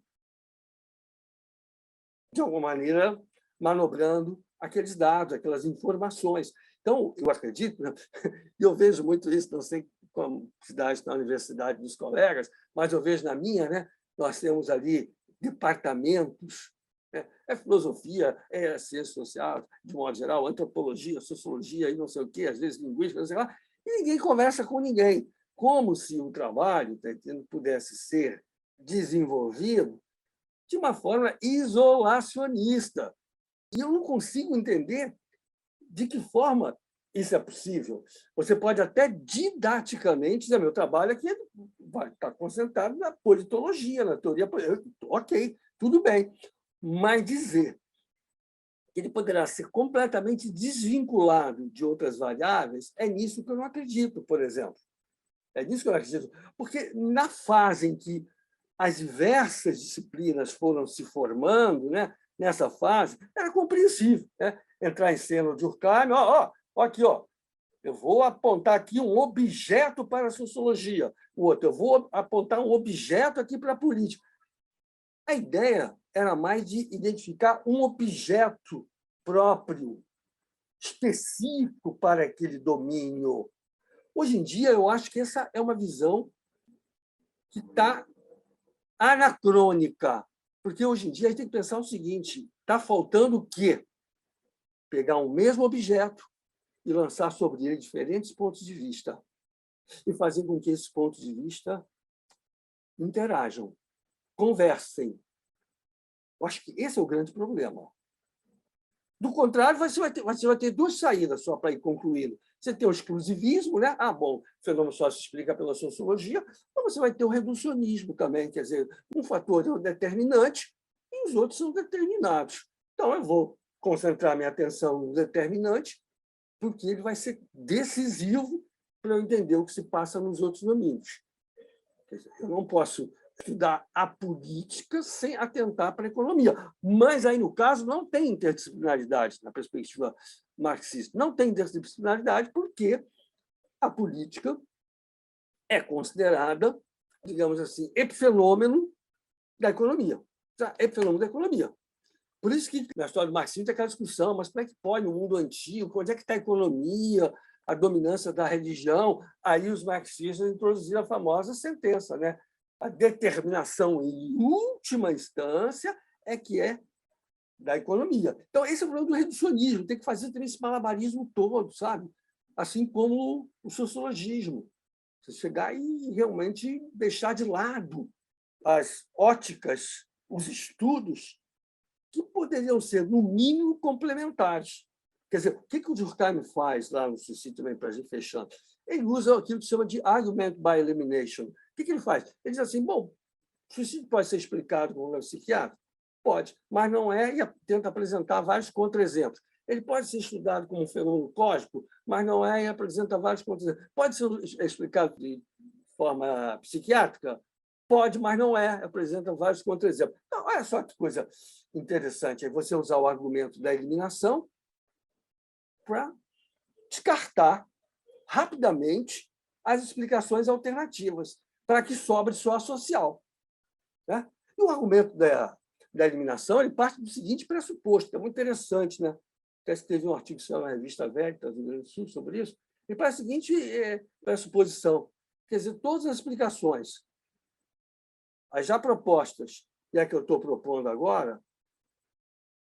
Speaker 2: de alguma maneira, manobrando aqueles dados, aquelas informações. Então, eu acredito, né? E eu vejo muito isso, não sei como se dá isso na universidade dos colegas, mas eu vejo na minha, né? Nós temos ali departamentos, né? É filosofia, é ciência social, de modo geral, antropologia, sociologia, e não sei o quê, às vezes linguística, não sei lá, e ninguém conversa com ninguém, como se o trabalho pudesse ser desenvolvido de uma forma isolacionista. E eu não consigo entender de que forma isso é possível. Você pode até didaticamente dizer, meu trabalho aqui vai estar concentrado na politologia, na teoria. Ok, tudo bem. Mas dizer que ele poderá ser completamente desvinculado de outras variáveis, é nisso que eu não acredito, por exemplo. É nisso que eu não acredito. Porque na fase em que as diversas disciplinas foram se formando, né? nessa fase, era compreensível, né? Entrar em cena o Durkheim, aqui, eu vou apontar aqui um objeto para a sociologia, o outro, eu vou apontar um objeto aqui para a política. A ideia era mais de identificar um objeto próprio, específico para aquele domínio. Hoje em dia, eu acho que essa é uma visão que está anacrônica, porque hoje em dia a gente tem que pensar o seguinte: está faltando o quê? Pegar um mesmo objeto e lançar sobre ele diferentes pontos de vista e fazer com que esses pontos de vista interajam, conversem. Eu acho que esse é o grande problema. Do contrário, você vai ter duas saídas, só para ir concluindo. Você tem o exclusivismo, né? Bom, o fenômeno só se explica pela sociologia, mas você vai ter o reducionismo também, quer dizer, um fator é o determinante e os outros são determinados. Então, eu vou concentrar minha atenção no determinante, porque ele vai ser decisivo para eu entender o que se passa nos outros domínios. Quer dizer, eu não posso estudar a política sem atentar para a economia. Mas aí, no caso, não tem interdisciplinaridade na perspectiva marxista. Não tem interdisciplinaridade porque a política é considerada, digamos assim, epifenômeno da economia. Epifenômeno da economia. Por isso que na história do marxismo tem aquela discussão, mas como é que pode no mundo antigo, onde é que está a economia, a dominância da religião? Aí os marxistas introduziram a famosa sentença, né? A determinação, em última instância, é que é da economia. Então, esse é o problema do reducionismo, tem que fazer também esse malabarismo todo, sabe? Assim como o sociologismo. Você chegar e realmente deixar de lado as óticas, os estudos que poderiam ser, no mínimo, complementares. Quer dizer, o que o Durkheim faz lá no Suicídio, também, para a gente fechando? Ele usa aquilo que se chama de argument by elimination. O que ele faz? Ele diz assim, bom, o suicídio pode ser explicado com um psiquiatra? Pode, mas não é, e tenta apresentar vários contra-exemplos. Ele pode ser estudado como um fenômeno cósmico, mas não é, e apresenta vários contra-exemplos. Pode ser explicado de forma psiquiátrica? Pode, mas não é, apresenta vários contra-exemplos. Então, olha só que coisa interessante, é você usar o argumento da eliminação para descartar rapidamente as explicações alternativas, para que sobre só a social. Né? E o argumento da eliminação ele parte do seguinte pressuposto, que é muito interessante, né? Até teve um artigo na revista Veritas do Rio Grande do Sul sobre isso, e para a seguinte pressuposição, quer dizer, todas as explicações, as já propostas e a que eu estou propondo agora,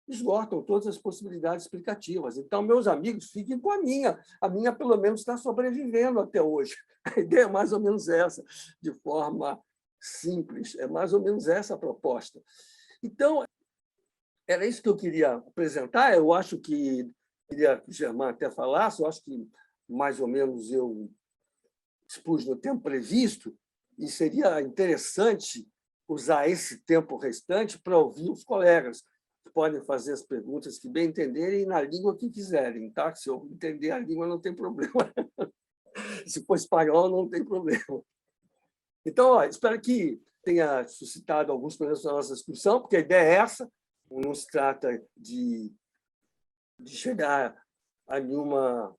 Speaker 2: esgotam todas as possibilidades explicativas. Então, meus amigos, fiquem com a minha. A minha, pelo menos, está sobrevivendo até hoje. A ideia é mais ou menos essa, de forma simples. É mais ou menos essa a proposta. Então, era isso que eu queria apresentar. Eu acho que queria que o Germán até falasse, eu acho que mais ou menos eu expus no tempo previsto, e seria interessante usar esse tempo restante para ouvir os colegas, que podem fazer as perguntas que bem entenderem na língua que quiserem. Tá? Se eu entender a língua, não tem problema. Se for espanhol, não tem problema. Então, espero que tenha suscitado alguns problemas na nossa discussão, porque a ideia é essa, não se trata de chegar a nenhuma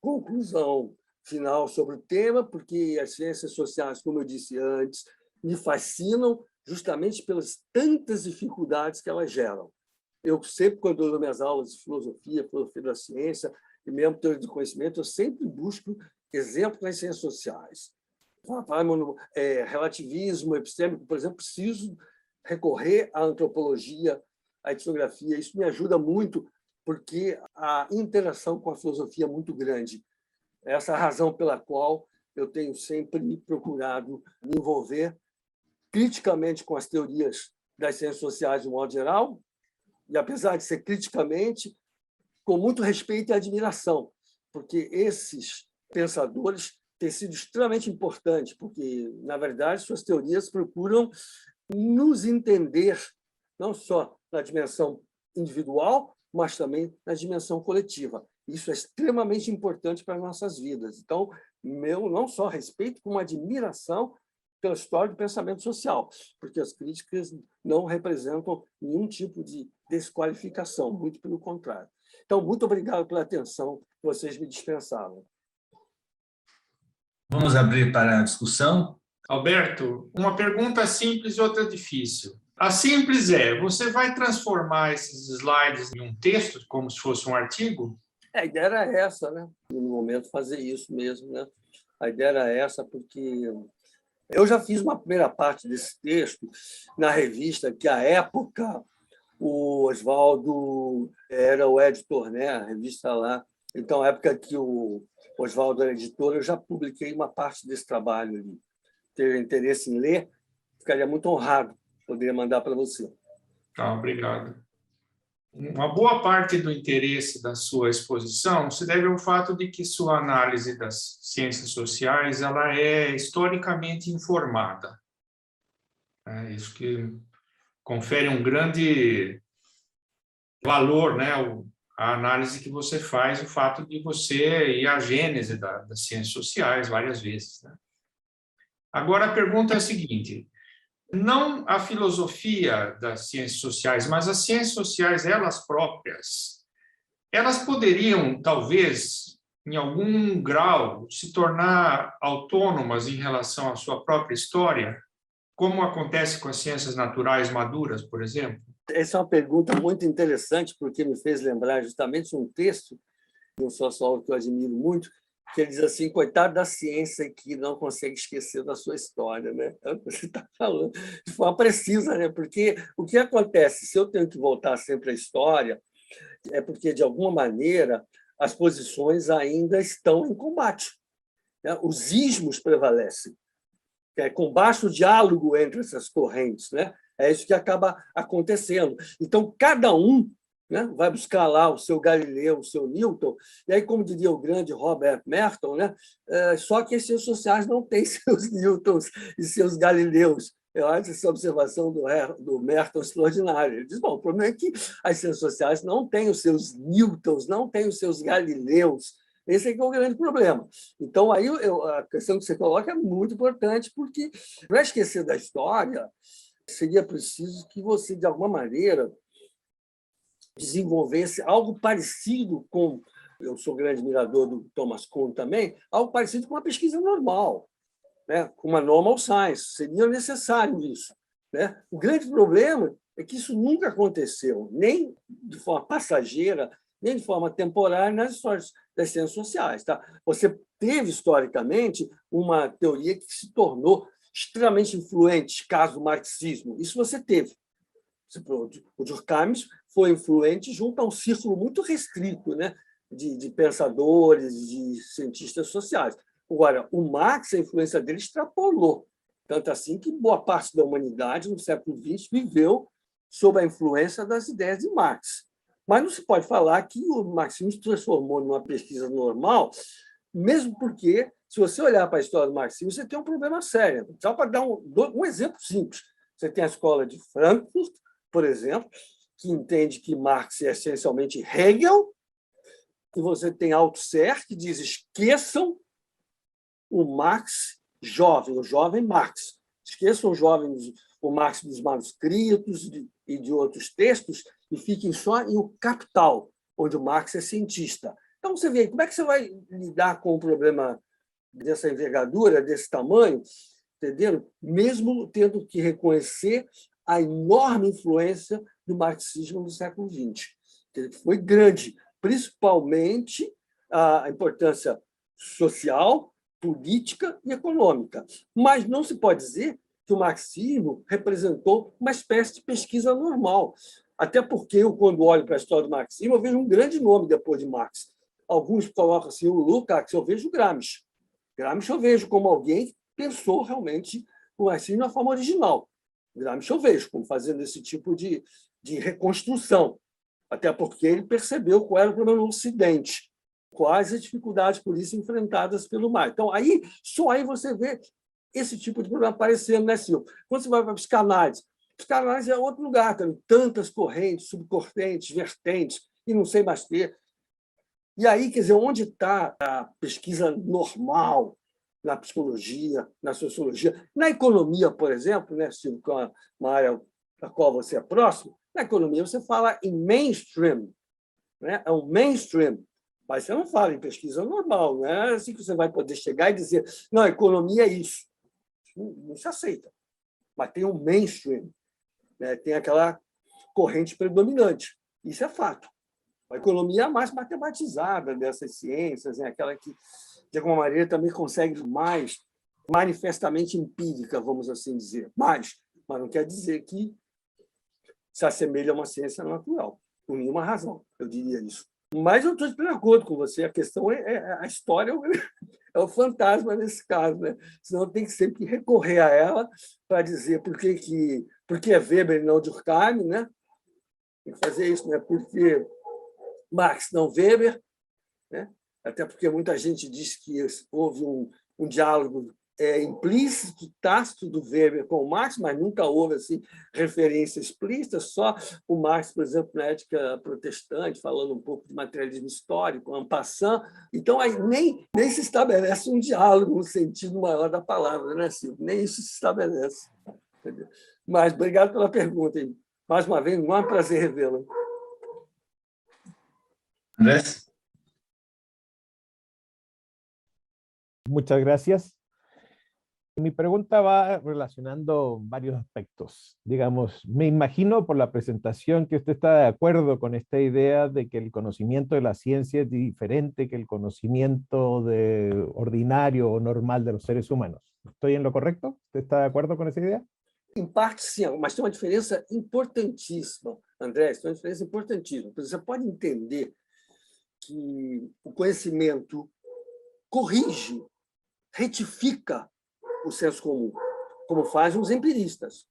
Speaker 2: conclusão final sobre o tema, porque as ciências sociais, como eu disse antes, me fascinam justamente pelas tantas dificuldades que elas geram. Eu sempre, quando eu dou minhas aulas de filosofia da ciência, e mesmo teoria do conhecimento, eu sempre busco exemplos nas ciências sociais. Relativismo epistêmico, por exemplo, preciso recorrer à antropologia, à etnografia. Isso me ajuda muito, porque a interação com a filosofia é muito grande. Essa é a razão pela qual eu tenho sempre procurado me envolver criticamente com as teorias das ciências sociais de modo geral, e, apesar de ser criticamente, com muito respeito e admiração, porque esses pensadores têm sido extremamente importantes, porque, na verdade, suas teorias procuram nos entender, não só na dimensão individual, mas também na dimensão coletiva. Isso é extremamente importante para as nossas vidas. Então, meu não só respeito, como admiração pela história do pensamento social, porque as críticas não representam nenhum tipo de desqualificação, muito pelo contrário. Então, muito obrigado pela atenção que vocês me dispensaram.
Speaker 1: Vamos abrir para a discussão.
Speaker 3: Alberto, uma pergunta simples e outra difícil. A simples é, você vai transformar esses slides em um texto, como se fosse um artigo?
Speaker 2: A ideia era essa, né? No momento, fazer isso mesmo, né? A ideia era essa, porque eu já fiz uma primeira parte desse texto na revista, que, à época, o Oswaldo era o editor, né? A revista lá. Então, na época que o Oswaldo era editor, eu já publiquei uma parte desse trabalho ali. Ter interesse em ler, ficaria muito honrado. Poderia mandar para você.
Speaker 3: Tá, obrigado. Uma boa parte do interesse da sua exposição se deve ao fato de que sua análise das ciências sociais ela é historicamente informada. É isso que confere um grande valor, né, a análise que você faz, o fato de você ir à gênese das ciências sociais várias vezes, né? Agora, a pergunta é a seguinte: não a filosofia das ciências sociais, mas as ciências sociais elas próprias, elas poderiam, talvez, em algum grau, se tornar autônomas em relação à sua própria história, como acontece com as ciências naturais maduras, por exemplo?
Speaker 2: Essa é uma pergunta muito interessante, porque me fez lembrar justamente um texto de um sociólogo que eu admiro muito, que ele diz assim: coitado da ciência que não consegue esquecer da sua história, né? É o que você está falando, de forma precisa, né? Porque o que acontece, se eu tenho que voltar sempre à história, é porque, de alguma maneira, as posições ainda estão em combate, né? Os ismos prevalecem, com baixo diálogo entre essas correntes, né? É isso que acaba acontecendo. Então, cada um, né, vai buscar lá o seu Galileu, o seu Newton, e aí, como diria o grande Robert Merton, né, só que as ciências sociais não têm seus Newtons e seus Galileus. Eu acho essa observação do Merton extraordinária. Ele diz, bom, o problema é que as ciências sociais não têm os seus Newtons, não têm os seus Galileus. Esse é que é o grande problema. Então, aí a questão que você coloca é muito importante, porque, para esquecer da história, seria preciso que você, de alguma maneira, desenvolvesse algo parecido com... Eu sou grande admirador do Thomas Kuhn também, algo parecido com uma pesquisa normal, né? Com uma normal science. Seria necessário isso, né? O grande problema é que isso nunca aconteceu, nem de forma passageira, nem de forma temporária nas histórias das ciências sociais. Tá? Você teve, historicamente, uma teoria que se tornou extremamente influente, caso do marxismo. Isso você teve. O Durkheim foi influente junto a um círculo muito restrito, né, de pensadores, de cientistas sociais. Agora, o Marx, a influência dele extrapolou, tanto assim que boa parte da humanidade, no século XX, viveu sob a influência das ideias de Marx. Mas não se pode falar que o marxismo se transformou numa pesquisa normal, mesmo porque, se você olhar para a história do marxismo, você tem um problema sério. Só para dar um exemplo simples. Você tem a escola de Frankfurt, por exemplo, que entende que Marx é essencialmente Hegel, e você tem Althusser, que diz: esqueçam o Marx jovem, o jovem Marx. Esqueçam o Marx dos manuscritos e de outros textos e fiquem só em O Capital, onde o Marx é cientista. Então, você vê, como é que você vai lidar com um problema dessa envergadura, desse tamanho, entendendo? Mesmo tendo que reconhecer a enorme influência do marxismo no século XX, que foi grande, principalmente a importância social, política e econômica. Mas não se pode dizer que o marxismo representou uma espécie de pesquisa normal. Até porque eu, quando olho para a história do marxismo, eu vejo um grande nome depois de Marx. Alguns colocam assim o Lukács, eu vejo Gramsci. Gramsci eu vejo como alguém que pensou realmente o marxismo na forma original. Gramsci eu vejo como fazendo esse tipo de reconstrução, até porque ele percebeu qual era o problema no Ocidente, quais as dificuldades por isso enfrentadas pelo Marx. Então, só aí você vê esse tipo de problema aparecendo, né, Silvio? Quando você vai para a psicanálise é outro lugar, tem tantas correntes, subcorrentes, vertentes, e não sei mais ter. E aí, quer dizer, onde está a pesquisa normal, na psicologia, na sociologia, na economia, por exemplo, né, Silvio, que é uma área da qual você é próximo, na economia você fala em mainstream, né? É um mainstream, mas você não fala em pesquisa normal, não é assim que você vai poder chegar e dizer, não, a economia é isso. Não se aceita. Mas tem um mainstream, né? Tem aquela corrente predominante. Isso é fato. A economia é a mais matematizada dessas ciências, né? Aquela que, de alguma maneira, também consegue mais manifestamente empírica, vamos assim dizer. Mas não quer dizer que se assemelha a uma ciência natural, por nenhuma razão, eu diria isso. Mas eu estou de acordo com você, a questão a história é o fantasma nesse caso, né? Senão tem que sempre recorrer a ela para dizer por que é Weber e não Durkheim, né? Tem que fazer isso, né? Porque Marx não Weber, né? Até porque muita gente diz que houve um diálogo implícito, tácito do Weber com o Marx, mas nunca houve assim, referência explícita, só o Marx, por exemplo, na Ética Protestante, falando um pouco de materialismo histórico, en passant. Então, aí nem se estabelece um diálogo no sentido maior da palavra, né, Silvio? Nem isso se estabelece. Entendeu? Mas obrigado pela pergunta. Hein? Mais uma vez, um prazer revê-la.
Speaker 1: Andrés.
Speaker 4: Muchas gracias. Mi pregunta va relacionando varios aspectos. Digamos, me imagino por la presentación que usted está de acuerdo con esta idea de que el conocimiento de la ciencia es diferente que el conocimiento ordinario o normal de los seres humanos. ¿Estoy en lo correcto? ¿Usted está de acuerdo con esa idea?
Speaker 2: Em parte, sim, mas tem uma diferença importantíssima, André, tem uma diferença importantíssima. Você pode entender que o conhecimento corrige, retifica o senso comum, como fazem os empiristas.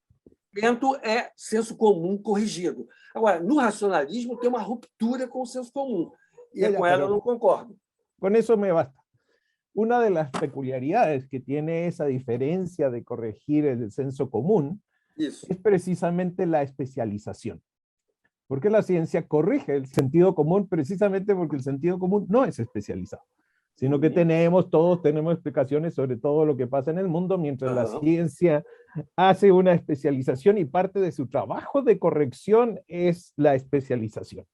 Speaker 2: Conhecimento é senso comum corrigido. Agora, no racionalismo, tem uma ruptura com o senso comum, e com ela eu não concordo.
Speaker 4: Con eso me basta. Una de las peculiaridades que tiene esa diferencia de corregir el senso común es precisamente la especialización. Porque la ciencia corrige el sentido común precisamente porque el sentido común no es especializado, sino que todos tenemos explicaciones sobre todo lo que pasa en el mundo, mientras la ciencia hace una especialización y parte de su trabajo de corrección es la especialización.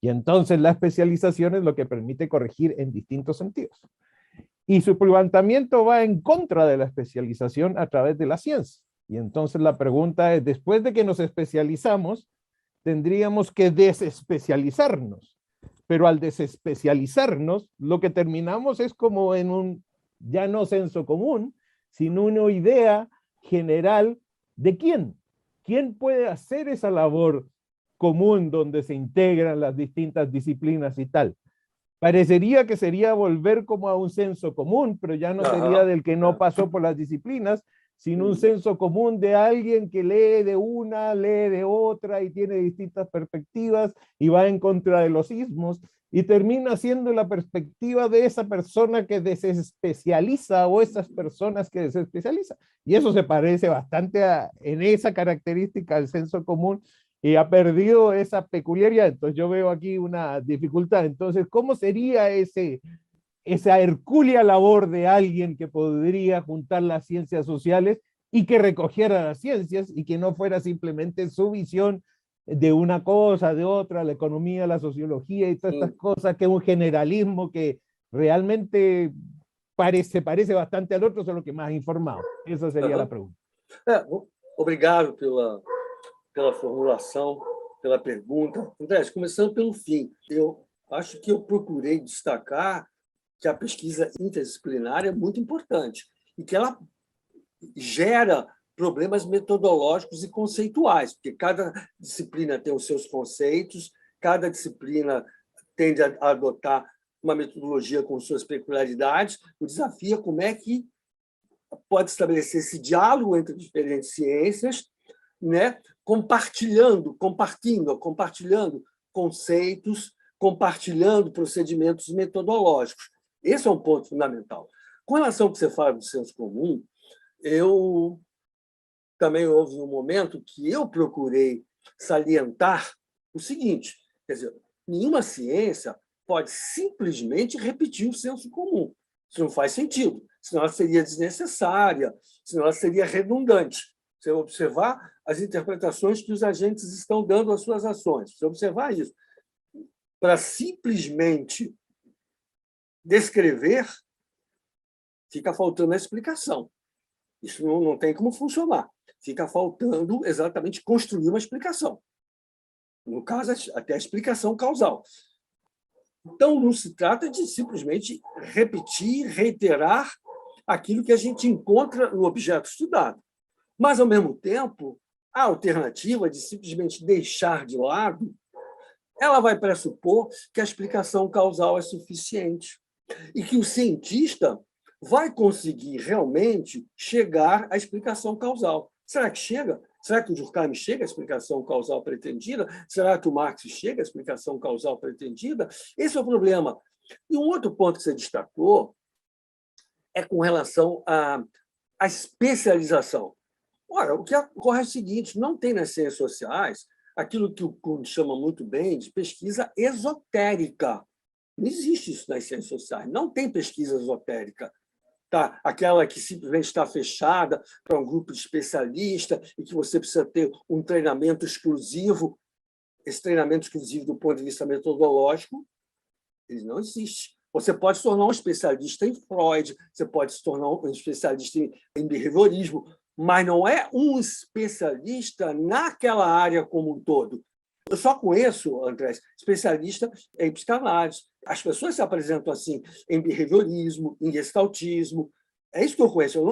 Speaker 4: Y entonces la especialización es lo que permite corregir en distintos sentidos. Y su planteamiento va en contra de la especialización a través de la ciencia. Y entonces la pregunta es, después de que nos especializamos, tendríamos que desespecializarnos. Pero al desespecializarnos, lo que terminamos es como en un, ya no senso común, sino una idea general de quién. ¿Quién puede hacer esa labor común donde se integran las distintas disciplinas y tal? Parecería que sería volver como a un senso común, pero ya no sería del que no pasó por las disciplinas, sino un senso común de alguien que lee de una, lee de otra y tiene distintas perspectivas y va en contra de los ismos y termina siendo la perspectiva de esa persona que desespecializa o esas personas que desespecializan. Y eso se parece bastante en esa característica al senso común y ha perdido esa peculiaridad. Entonces yo veo aquí una dificultad. Entonces, ¿cómo sería esa hercúlea labor de alguien que podría juntar las ciencias sociales y que recogiera las ciencias y que no fuera simplemente su visión de una cosa, de otra, la economía, la sociología y todas estas cosas, que es un generalismo que realmente se parece bastante al otro, solo que más informado? Esa sería la pregunta.
Speaker 2: Obrigado pela formulação, pela pergunta. André, começando pelo fim, eu acho que eu procurei destacar que a pesquisa interdisciplinar é muito importante e que ela gera problemas metodológicos e conceituais, porque cada disciplina tem os seus conceitos, cada disciplina tende a adotar uma metodologia com suas peculiaridades. O desafio é como é que pode estabelecer esse diálogo entre diferentes ciências, né? compartilhando conceitos, compartilhando procedimentos metodológicos. Esse é um ponto fundamental. Com relação ao que você fala do senso comum, também houve um momento que eu procurei salientar o seguinte, quer dizer, nenhuma ciência pode simplesmente repetir o senso comum. Isso não faz sentido, senão ela seria desnecessária, senão ela seria redundante. Você observar as interpretações que os agentes estão dando às suas ações. Você observar isso. Para simplesmente descrever, fica faltando a explicação. Isso não tem como funcionar. Fica faltando exatamente construir uma explicação. No caso, até a explicação causal. Então, não se trata de simplesmente repetir, reiterar aquilo que a gente encontra no objeto estudado. Mas, ao mesmo tempo, a alternativa de simplesmente deixar de lado, ela vai pressupor que a explicação causal é suficiente e que o cientista vai conseguir realmente chegar à explicação causal. Será que chega? Será que o Durkheim chega à explicação causal pretendida? Será que o Marx chega à explicação causal pretendida? Esse é o problema. E um outro ponto que você destacou é com relação à especialização. Ora, o que ocorre é o seguinte, não tem nas ciências sociais aquilo que o Kuhn chama muito bem de pesquisa esotérica. Não existe isso nas ciências sociais, não tem pesquisa esotérica. Tá? Aquela que simplesmente está fechada para um grupo de especialistas e que você precisa ter um treinamento exclusivo. Esse treinamento exclusivo, do ponto de vista metodológico, ele não existe. Você pode se tornar um especialista em Freud, você pode se tornar um especialista em behaviorismo, mas não é um especialista naquela área como um todo. Eu só conheço, André, especialista em psicanálise. As pessoas se apresentam assim em behaviorismo, em gestaltismo. É isso que eu conheço.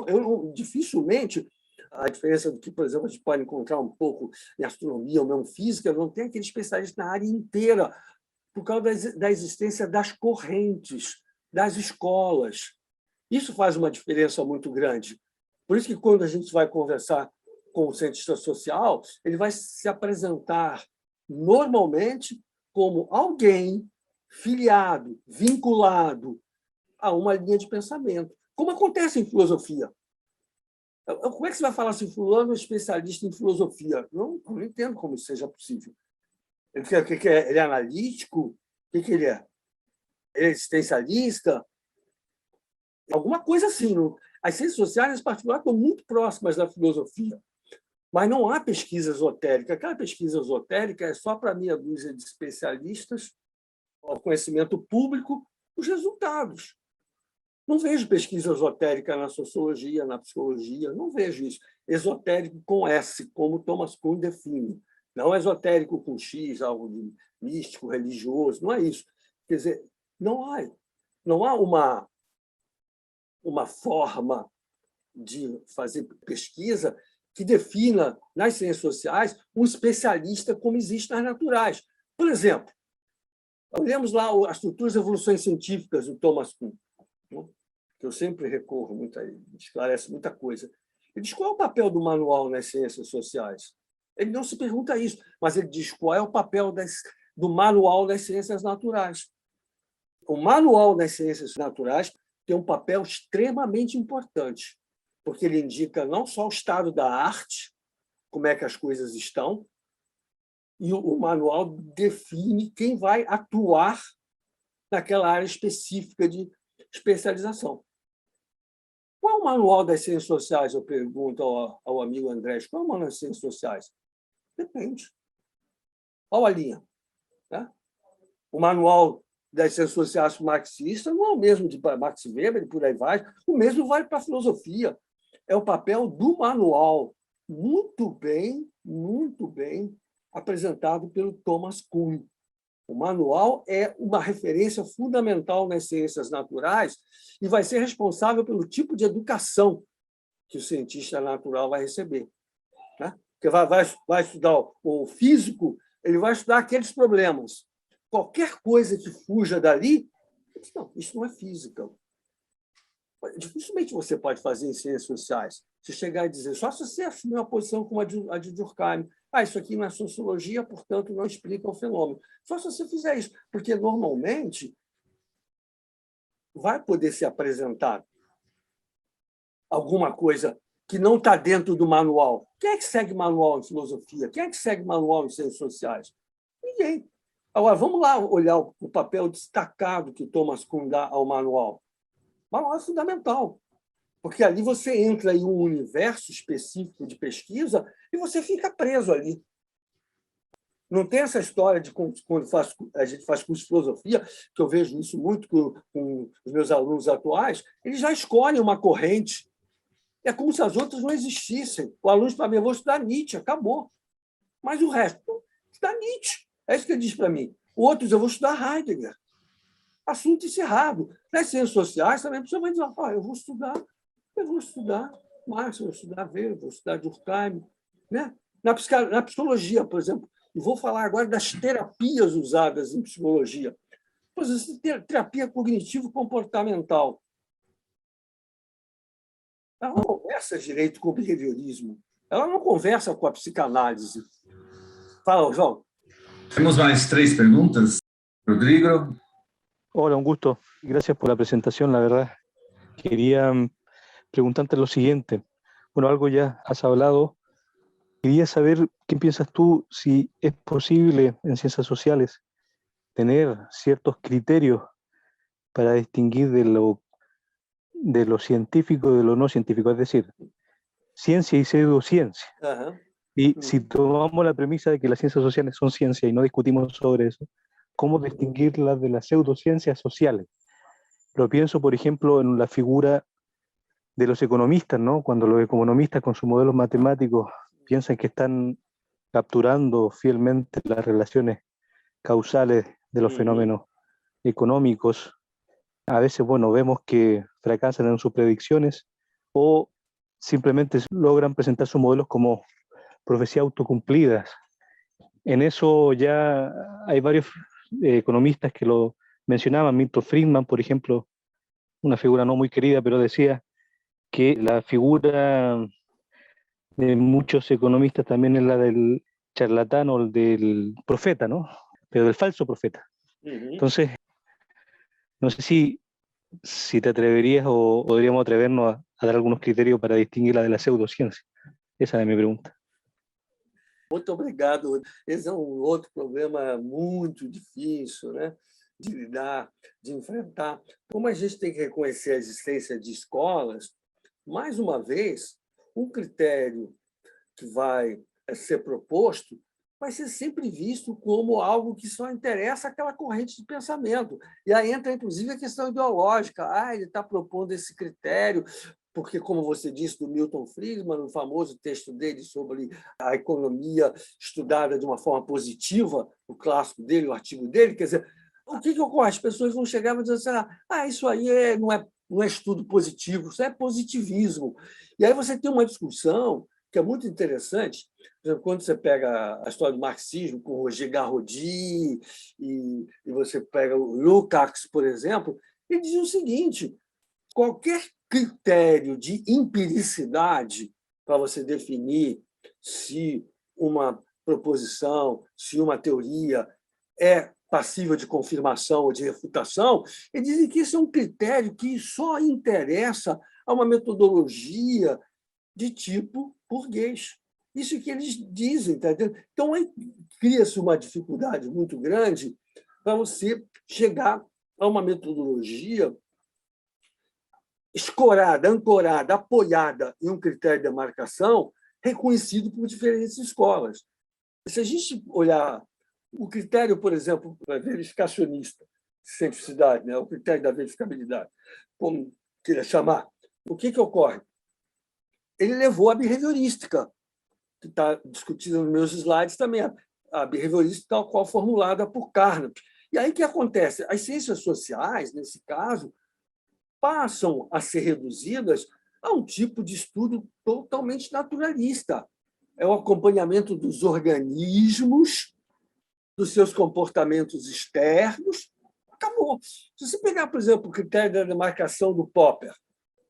Speaker 2: Dificilmente, a diferença do que, por exemplo, a gente pode encontrar um pouco em astronomia ou mesmo física, não tem aquele especialista na área inteira, por causa da existência das correntes, das escolas. Isso faz uma diferença muito grande. Por isso que, quando a gente vai conversar com o cientista social, ele vai se apresentar normalmente como alguém filiado, vinculado a uma linha de pensamento, como acontece em filosofia. Como é que você vai falar assim, fulano é especialista em filosofia? Não entendo como isso seja possível. Ele é analítico? O que ele é? Ele é existencialista? Alguma coisa assim. As ciências sociais, em particular, estão muito próximas da filosofia. Mas não há pesquisa esotérica. Aquela pesquisa esotérica é só para meia dúzia de especialistas, ao conhecimento público, os resultados. Não vejo pesquisa esotérica na sociologia, na psicologia, não vejo isso. Esotérico com S, como Thomas Kuhn define. Não esotérico com X, algo de místico, religioso, não é isso. Quer dizer, não há uma forma de fazer pesquisa que defina, nas ciências sociais, um especialista como existe nas naturais. Por exemplo, olhemos lá as estruturas de evoluções científicas do Thomas Kuhn, que eu sempre recorro muito a ele, esclarece muita coisa. Ele diz qual é o papel do manual nas ciências sociais. Ele não se pergunta isso, mas ele diz qual é o papel do manual das ciências naturais. O manual das ciências naturais tem um papel extremamente importante, porque ele indica não só o estado da arte, como é que as coisas estão, e o manual define quem vai atuar naquela área específica de especialização. Qual é o manual das ciências sociais? Eu pergunto ao amigo Andrés. Qual é o manual das ciências sociais? Depende. Qual a linha? Né? O manual das ciências sociais marxistas não é o mesmo de Max Weber e por aí vai. O mesmo vale para a filosofia. É o papel do manual, muito bem apresentado pelo Thomas Kuhn. O manual é uma referência fundamental nas ciências naturais e vai ser responsável pelo tipo de educação que o cientista natural vai receber. Né? Porque vai estudar o físico, ele vai estudar aqueles problemas. Qualquer coisa que fuja dali, não, isso não é física. Dificilmente você pode fazer em ciências sociais. Se chegar e dizer, só se você assumir uma posição como a de Durkheim, isso aqui não é sociologia, portanto, não explica o fenômeno. Só se você fizer isso, porque, normalmente, vai poder ser apresentado alguma coisa que não está dentro do manual. Quem é que segue manual em filosofia? Quem é que segue manual em ciências sociais? Ninguém. Agora, vamos lá olhar o papel destacado que Thomas Kuhn dá ao manual. Manual é fundamental, porque ali você entra em um universo específico de pesquisa e você fica preso ali. Não tem essa história de quando a gente faz curso de filosofia, que eu vejo isso muito com os meus alunos atuais, eles já escolhem uma corrente. É como se as outras não existissem. O aluno para mim, eu vou estudar Nietzsche, acabou. Mas o resto, estudar Nietzsche. É isso que ele diz para mim. Outros, eu vou estudar Heidegger. Assunto encerrado. Nas ciências sociais, também a pessoa vai dizer, eu vou estudar Marx, eu vou estudar Weber, eu vou estudar Durkheim. Né? Na psicologia, por exemplo, e vou falar agora das terapias usadas em psicologia. Pois isso, terapia cognitivo-comportamental. Ela não conversa direito com o behaviorismo. Ela não conversa com a psicanálise. Fala, João.
Speaker 1: Temos mais 3 perguntas. Rodrigo.
Speaker 5: Hola, un gusto. Gracias por la presentación, la verdad. Quería preguntarte lo siguiente. Bueno, algo ya has hablado. Quería saber qué piensas tú, si es posible en ciencias sociales tener ciertos criterios para distinguir de lo científico de lo no científico, es decir, ciencia y pseudociencia.
Speaker 2: Ajá.
Speaker 5: Y si tomamos la premisa de que las ciencias sociales son ciencia y no discutimos sobre eso, ¿cómo distinguirlas de las pseudociencias sociales? Lo pienso, por ejemplo, en la figura de los economistas, ¿no? Cuando los economistas con sus modelos matemáticos piensan que están capturando fielmente las relaciones causales de los fenómenos económicos, a veces, bueno, vemos que fracasan en sus predicciones o simplemente logran presentar sus modelos como profecías autocumplidas. En eso ya hay varios economistas que lo mencionaban. Milton Friedman, por ejemplo, una figura no muy querida, pero decía que la figura de muchos economistas también es la del charlatán o del profeta, ¿no? Pero del falso profeta. Entonces, no sé si te atreverías o podríamos atrevernos a dar algunos criterios para distinguirla de la pseudociencia. Esa es mi pregunta.
Speaker 2: Muito obrigado. Esse é outro problema muito difícil, né, de lidar, de enfrentar. Como a gente tem que reconhecer a existência de escolas, mais uma vez, um critério que vai ser proposto vai ser sempre visto como algo que só interessa àquela corrente de pensamento. E aí entra, inclusive, a questão ideológica. Ele está propondo esse critério porque, como você disse, do Milton Friedman, no famoso texto dele sobre a economia estudada de uma forma positiva, o clássico dele, o artigo dele, quer dizer, o que ocorre? As pessoas vão chegar e vão dizer assim, isso aí não é estudo positivo, isso é positivismo. E aí você tem uma discussão que é muito interessante, por exemplo, quando você pega a história do marxismo com Roger Garaudy e você pega o Lukács, por exemplo, ele diz o seguinte, qualquer critério de empiricidade para você definir se uma proposição, se uma teoria é passível de confirmação ou de refutação, eles dizem que isso é um critério que só interessa a uma metodologia de tipo burguês. Isso que eles dizem, tá entendendo? Então, aí cria-se uma dificuldade muito grande para você chegar a uma metodologia escorada, ancorada, apoiada em um critério de demarcação reconhecido por diferentes escolas. Se a gente olhar o critério, por exemplo, verificacionista, cientificidade, né? O critério da verificabilidade, como queira chamar, o que ocorre? Ele levou a behaviorística, que está discutida nos meus slides também, a behaviorística tal qual formulada por Carnap. E aí o que acontece? As ciências sociais, nesse caso, passam a ser reduzidas a um tipo de estudo totalmente naturalista. É o acompanhamento dos organismos, dos seus comportamentos externos. Acabou. Se você pegar, por exemplo, o critério da demarcação do Popper,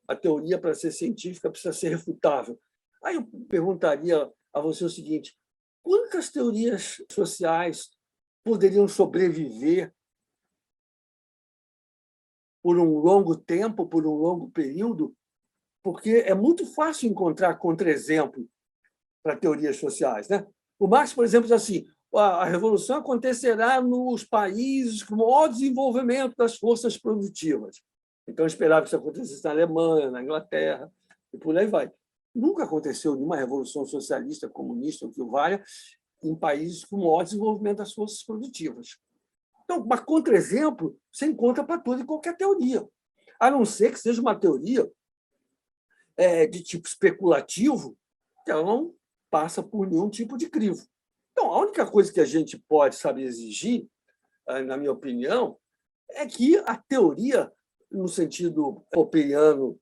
Speaker 2: a teoria, para ser científica, precisa ser refutável. Aí eu perguntaria a você o seguinte, quantas teorias sociais poderiam sobreviver por um longo tempo, por um longo período? Porque é muito fácil encontrar contra-exemplo para teorias sociais, né? O Marx, por exemplo, diz assim, a revolução acontecerá nos países com maior desenvolvimento das forças produtivas. Então, eu esperava que isso acontecesse na Alemanha, na Inglaterra, e por aí vai. Nunca aconteceu nenhuma revolução socialista, comunista, ou que o valha, em países com maior desenvolvimento das forças produtivas. Então, mas contra-exemplo você encontra para toda e qualquer teoria, a não ser que seja uma teoria de tipo especulativo, que ela não passa por nenhum tipo de crivo. Então, a única coisa que a gente pode saber exigir, na minha opinião, é que a teoria, no sentido popperiano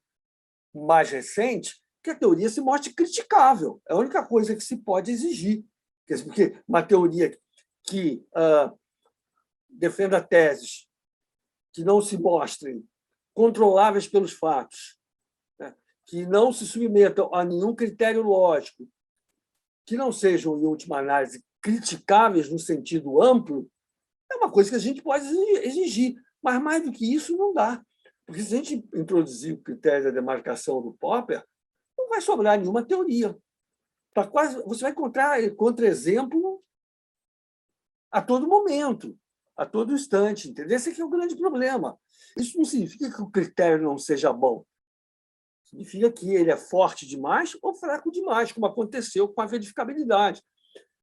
Speaker 2: mais recente, que a teoria se mostre criticável. É a única coisa que se pode exigir. Porque uma teoria que defenda teses que não se mostrem controláveis pelos fatos, né, que não se submetam a nenhum critério lógico, que não sejam, em última análise, criticáveis no sentido amplo, é uma coisa que a gente pode exigir. Mas, mais do que isso, não dá. Porque, se a gente introduzir o critério da demarcação do Popper, não vai sobrar nenhuma teoria. Você vai encontrar contra-exemplo a todo momento, a todo instante. Entendeu? Esse aqui é o grande problema. Isso não significa que o critério não seja bom. Significa que ele é forte demais ou fraco demais, como aconteceu com a verificabilidade.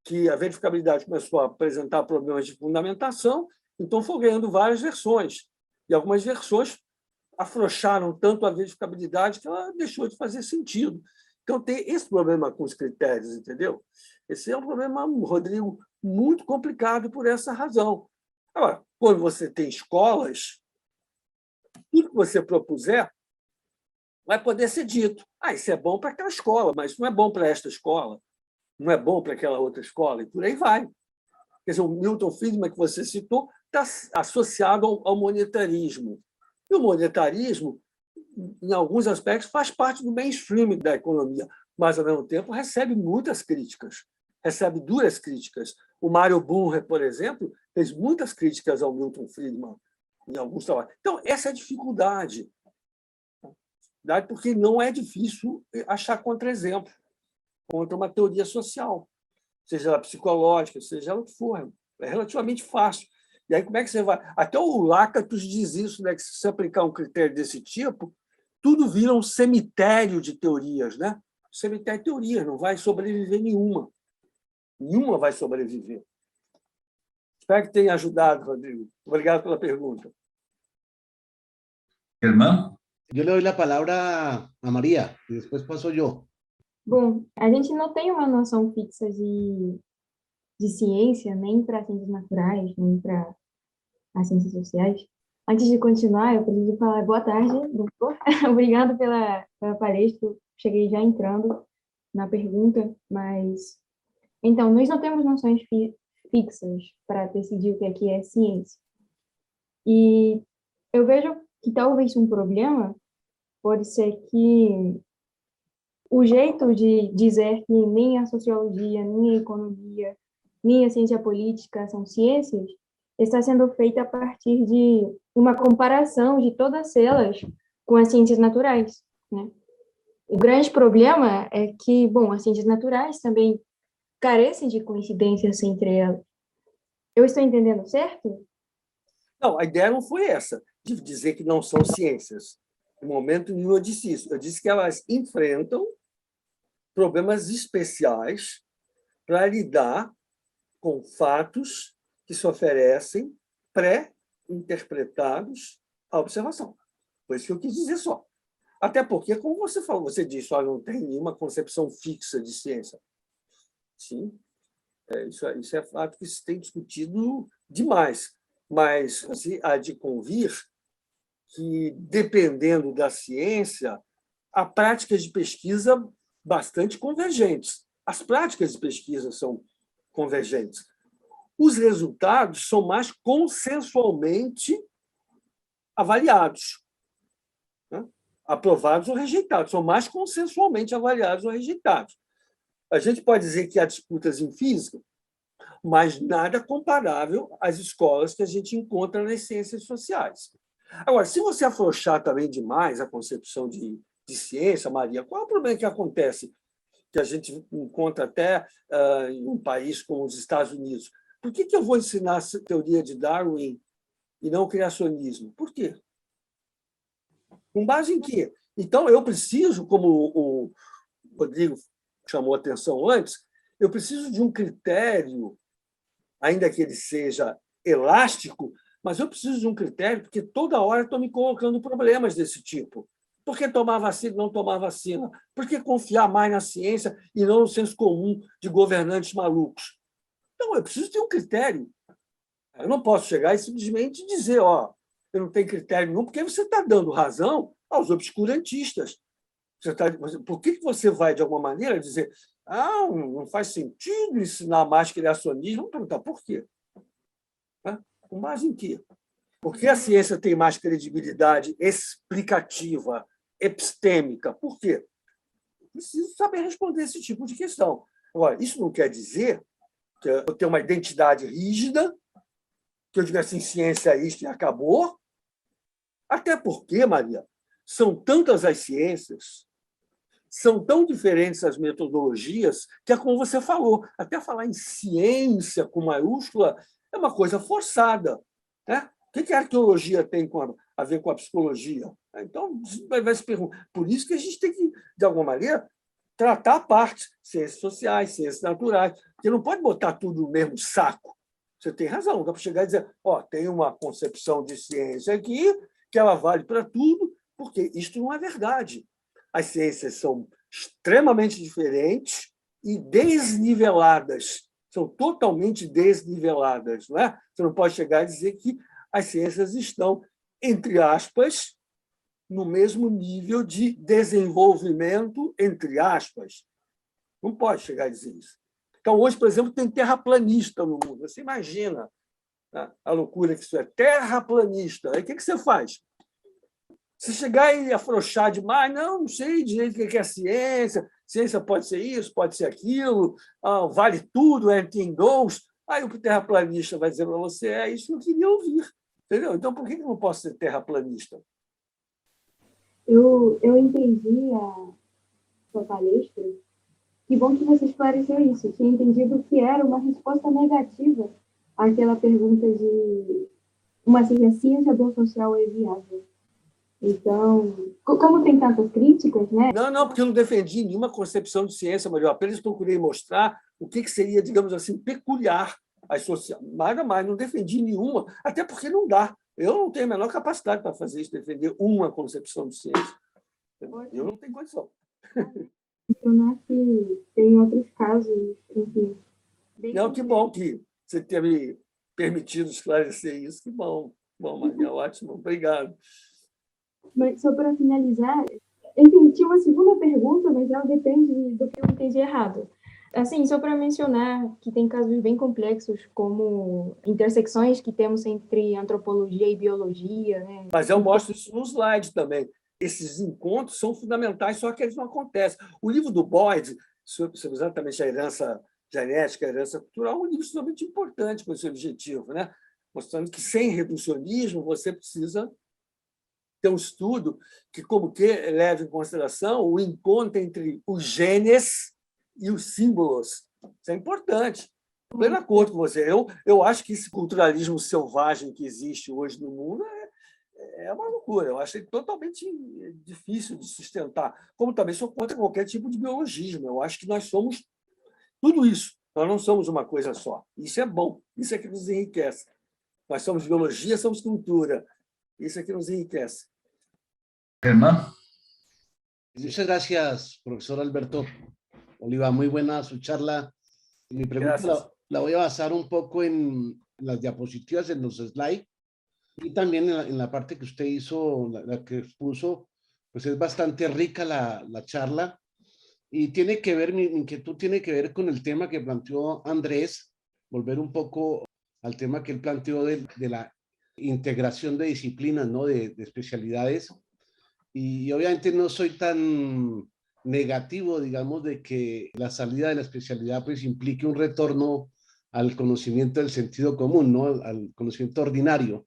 Speaker 2: Que a verificabilidade começou a apresentar problemas de fundamentação, então foi ganhando várias versões. E algumas versões afrouxaram tanto a verificabilidade que ela deixou de fazer sentido. Então, tem esse problema com os critérios, entendeu? Esse é um problema, Rodrigo, muito complicado por essa razão. Agora, quando você tem escolas, tudo que você propuser vai poder ser dito. Isso é bom para aquela escola, mas isso não é bom para esta escola, não é bom para aquela outra escola, e por aí vai. Quer dizer, o Milton Friedman, que você citou, está associado ao monetarismo. E o monetarismo, em alguns aspectos, faz parte do mainstream da economia, mas, ao mesmo tempo, recebe muitas críticas, recebe duras críticas. O Mário Bunge, por exemplo, fez muitas críticas ao Milton Friedman em alguns trabalhos. Então, essa é a dificuldade, porque não é difícil achar contra-exemplo contra uma teoria social, seja ela psicológica, seja ela o que for. É relativamente fácil. E aí, como é que você vai? Até o Lakatos diz isso, né? Que se você aplicar um critério desse tipo, tudo vira um cemitério de teorias, né? Cemitério de teorias, não vai sobreviver nenhuma. Nenhuma vai sobreviver. Espero que tenha ajudado, Rodrigo. Obrigado pela pergunta.
Speaker 1: Germán?
Speaker 6: Eu le doy a palavra a Maria, e depois passo eu.
Speaker 7: Bom, a gente não tem uma noção fixa de ciência, nem para ciências naturais, nem para as ciências sociais. Antes de continuar, eu preciso falar boa tarde, doutor. Obrigado pela palestra. Cheguei já entrando na pergunta, mas... Então, nós não temos noções fixas para decidir o que é ciência. E eu vejo que talvez um problema pode ser que o jeito de dizer que nem a sociologia, nem a economia, nem a ciência política são ciências, está sendo feita a partir de uma comparação de todas elas com as ciências naturais, né? O grande problema é que, bom, as ciências naturais também carecem de coincidências entre elas. Eu estou entendendo certo?
Speaker 2: Não, a ideia não foi essa, de dizer que não são ciências. No momento nenhum eu disse isso. Eu disse que elas enfrentam problemas especiais para lidar com fatos que se oferecem pré-interpretados à observação. Foi isso que eu quis dizer só. Até porque, como você falou, você disse, não tem nenhuma concepção fixa de ciência. Sim, isso é fato que se tem discutido demais. Mas assim, há de convir que, dependendo da ciência, há práticas de pesquisa bastante convergentes. As práticas de pesquisa são convergentes. Os resultados são mais consensualmente avaliados, né? Aprovados ou rejeitados, são mais consensualmente avaliados ou rejeitados. A gente pode dizer que há disputas em física, mas nada comparável às escolas que a gente encontra nas ciências sociais. Agora, se você afrouxar também demais a concepção de ciência, Maria, qual é o problema que acontece, que a gente encontra até em um país como os Estados Unidos? Por que eu vou ensinar a teoria de Darwin e não o criacionismo? Por quê? Com base em quê? Então, eu preciso, como o Rodrigo chamou a atenção antes, eu preciso de um critério, ainda que ele seja elástico, mas eu preciso de um critério porque toda hora estou me colocando problemas desse tipo. Por que tomar vacina e não tomar vacina? Por que confiar mais na ciência e não no senso comum de governantes malucos? Então, eu preciso ter um critério. Eu não posso chegar e simplesmente dizer, ó, eu não tenho critério nenhum, porque você está dando razão aos obscurantistas. Por que você vai, de alguma maneira, dizer não faz sentido ensinar mais criacionismo? Vamos perguntar por quê? Com base em quê? Por que a ciência tem mais credibilidade explicativa, epistêmica? Por quê? Preciso saber responder esse tipo de questão. Agora, isso não quer dizer que eu tenho uma identidade rígida, que eu diga assim, ciência é isto e acabou. Até porque, Maria, são tantas as ciências, são tão diferentes as metodologias, que é como você falou, até falar em ciência com maiúscula é uma coisa forçada. Né? O que a arqueologia tem a ver com a psicologia? Então, vai se perguntar. Por isso que a gente tem que, de alguma maneira, tratar a parte, ciências sociais, ciências naturais, porque não pode botar tudo no mesmo saco. Você tem razão, não dá para chegar e dizer, tem uma concepção de ciência aqui, que ela vale para tudo, porque isto não é verdade. As ciências são extremamente diferentes e desniveladas, são totalmente desniveladas. Não é? Você não pode chegar e dizer que as ciências estão, entre aspas, no mesmo nível de desenvolvimento, entre aspas. Não pode chegar a dizer isso. Então, hoje, por exemplo, tem terraplanista no mundo. Você imagina a loucura que isso é. Terraplanista. Aí o que você faz? Se chegar e afrouxar demais, não sei direito o que é ciência, ciência pode ser isso, pode ser aquilo, vale tudo, anything goes. Aí o terraplanista vai dizer para você, isso que eu queria ouvir. Entendeu? Então, por que eu não posso ser terraplanista?
Speaker 7: Eu entendi a sua palestra. Que bom que você esclareceu isso. Eu tinha entendido que era uma resposta negativa àquela pergunta de se a ciência do social é viável. Então, como tem tantas críticas, né?
Speaker 2: Não, porque eu não defendi nenhuma concepção de ciência, mas eu apenas procurei mostrar o que seria, digamos assim, peculiar às sociais. Nada mais, não defendi nenhuma, até porque não dá. Eu não tenho a menor capacidade para fazer isso, defender uma concepção de ciência. Eu não tenho condição.
Speaker 7: Mencionar que tem outros casos, enfim.
Speaker 2: Não, que bom que você tenha me permitido esclarecer isso. Que bom. Bom, Maria, ótimo. Obrigado.
Speaker 7: Mas só para finalizar, enfim, tinha uma segunda pergunta, mas ela depende do que eu entendi errado. Assim, só para mencionar que tem casos bem complexos, como intersecções que temos entre antropologia e biologia. Né?
Speaker 2: Mas eu mostro isso no slide também. Esses encontros são fundamentais, só que eles não acontecem. O livro do Boyd, sobre exatamente a herança genética, a herança cultural, é um livro extremamente importante com esse objetivo, né? Mostrando que, sem reducionismo, você precisa ter um estudo que, leve em consideração o encontro entre os genes e os símbolos. Isso é importante. Estou pleno acordo com você. Eu acho que esse culturalismo selvagem que existe hoje no mundo é uma loucura. Eu acho ele totalmente difícil de sustentar. Como também sou contra qualquer tipo de biologismo. Eu acho que nós somos tudo isso. Nós não somos uma coisa só. Isso é bom. Isso é que nos enriquece. Nós somos biologia, somos cultura. Isso é que nos enriquece.
Speaker 1: Germán.
Speaker 6: Muchas gracias, profesor Alberto Oliva. Muy buena su charla. Mi pregunta la voy a basar un poco en las diapositivas, en los slides, y también en la parte que usted hizo, la que expuso, pues es bastante rica la charla, y tiene que ver, mi inquietud tiene que ver con el tema que planteó Andrés, volver un poco al tema que él planteó de la integración de disciplinas, ¿no? de especialidades. Y obviamente no soy tan negativo, digamos, de que la salida de la especialidad pues implique un retorno al conocimiento del sentido común, ¿no? Al conocimiento ordinario.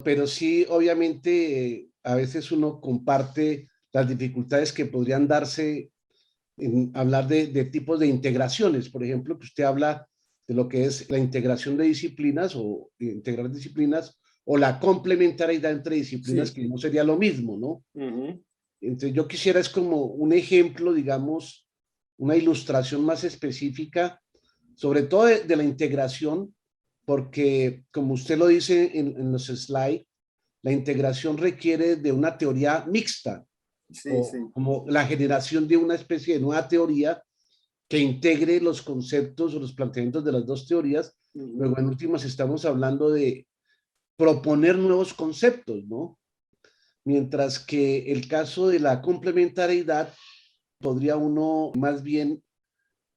Speaker 6: Pero sí, obviamente, a veces uno comparte las dificultades que podrían darse en hablar de tipos de integraciones. Por ejemplo, que usted habla de lo que es la integración de disciplinas o integrar disciplinas o la complementariedad entre disciplinas,
Speaker 2: Sí.
Speaker 6: que no sería lo mismo, ¿no?
Speaker 2: Uhum.
Speaker 6: Entonces yo quisiera es como un ejemplo, digamos, una ilustración más específica, sobre todo de la integración, porque como usted lo dice en los slides, la integración requiere de una teoría mixta,
Speaker 2: Sim,
Speaker 6: o
Speaker 2: sim.
Speaker 6: como la generación de una especie de nueva teoría que integre los conceptos o los planteamientos de las dos teorías.
Speaker 2: Uhum.
Speaker 6: Luego, en últimas, estamos hablando de proponer nuevos conceptos, ¿no? Mientras que el caso de la complementariedad podría uno más bien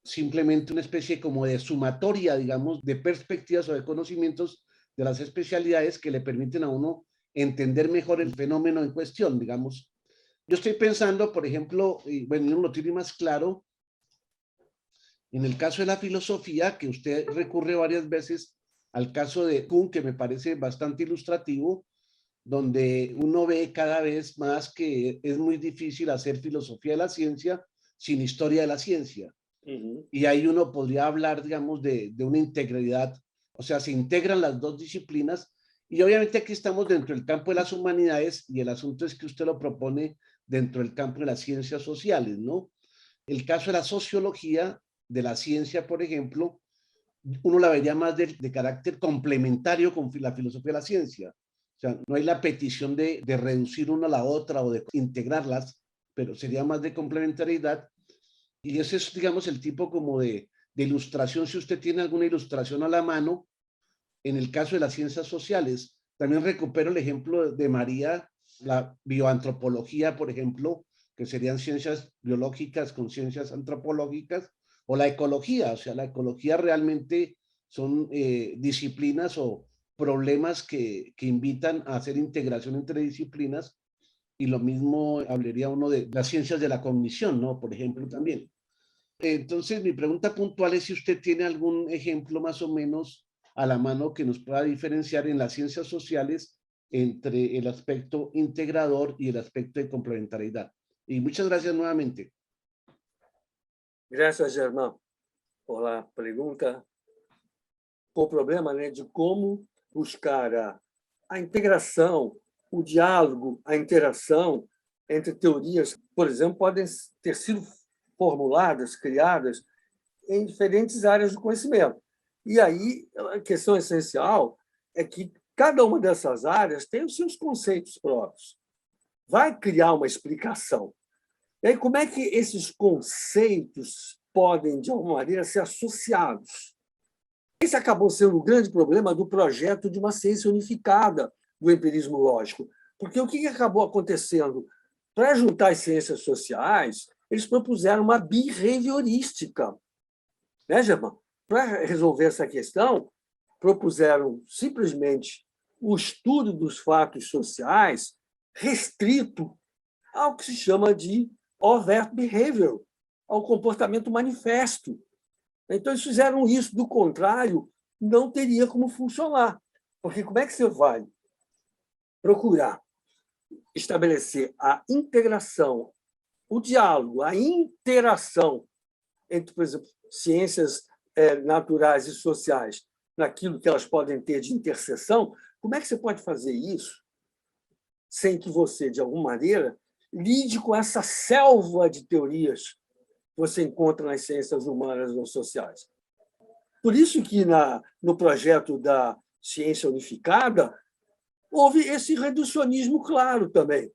Speaker 6: simplemente una especie como de sumatoria, digamos, de perspectivas o de conocimientos de las especialidades que le permiten a uno entender mejor el fenómeno en cuestión, digamos. Yo estoy pensando, por ejemplo, y bueno, uno lo tiene más claro, en el caso de la filosofía, que usted recurre varias veces al caso de Kuhn, que me parece bastante ilustrativo, donde uno ve cada vez más que es muy difícil hacer filosofía de la ciencia sin historia de la ciencia.
Speaker 2: Uhum.
Speaker 6: Y ahí uno podría hablar, digamos, de una integralidad, o sea, se integran las dos disciplinas y obviamente aquí estamos dentro del campo de las humanidades y el asunto es que usted lo propone dentro del campo de las ciencias sociales, ¿no? El caso de la sociología, de la ciencia, por ejemplo, uno la vería más de carácter complementario con la filosofía de la ciencia. O sea, no hay la petición de reducir una a la otra o de integrarlas, pero sería más de complementariedad. Y ese es, digamos, el tipo como de ilustración, si usted tiene alguna ilustración a la mano, en el caso de las ciencias sociales. También recupero el ejemplo de María, la bioantropología, por ejemplo, que serían ciencias biológicas con ciencias antropológicas, o la ecología, o sea, la ecología realmente son disciplinas o problemas que invitan a hacer integración entre disciplinas, y lo mismo hablaría uno de las ciencias de la cognición, ¿no? Por ejemplo, también. Entonces, mi pregunta puntual es si usted tiene algún ejemplo más o menos a la mano que nos pueda diferenciar en las ciencias sociales entre el aspecto integrador y el aspecto de complementariedad. Y muchas gracias nuevamente.
Speaker 2: Graças, Germán, por a pergunta. O problema, né, de como buscar a integração, o diálogo, a interação entre teorias, por exemplo, podem ter sido formuladas, criadas em diferentes áreas do conhecimento. E aí, a questão essencial é que cada uma dessas áreas tem os seus conceitos próprios. Vai criar uma explicação. E aí, como é que esses conceitos podem, de alguma maneira, ser associados? Esse acabou sendo o grande problema do projeto de uma ciência unificada do empirismo lógico. Porque o que acabou acontecendo? Para juntar as ciências sociais, eles propuseram uma behaviorística. Né, Germán? Para resolver essa questão, propuseram simplesmente o estudo dos fatos sociais restrito ao que se chama de overt behavior, ao comportamento manifesto. Então, eles fizeram isso, do contrário, não teria como funcionar. Porque como é que você vai procurar estabelecer a integração, o diálogo, a interação entre, por exemplo, ciências naturais e sociais, naquilo que elas podem ter de interseção? Como é que você pode fazer isso sem que você, de alguma maneira, lide com essa selva de teorias que você encontra nas ciências humanas ou sociais? Por isso que no projeto da ciência unificada houve esse reducionismo claro também.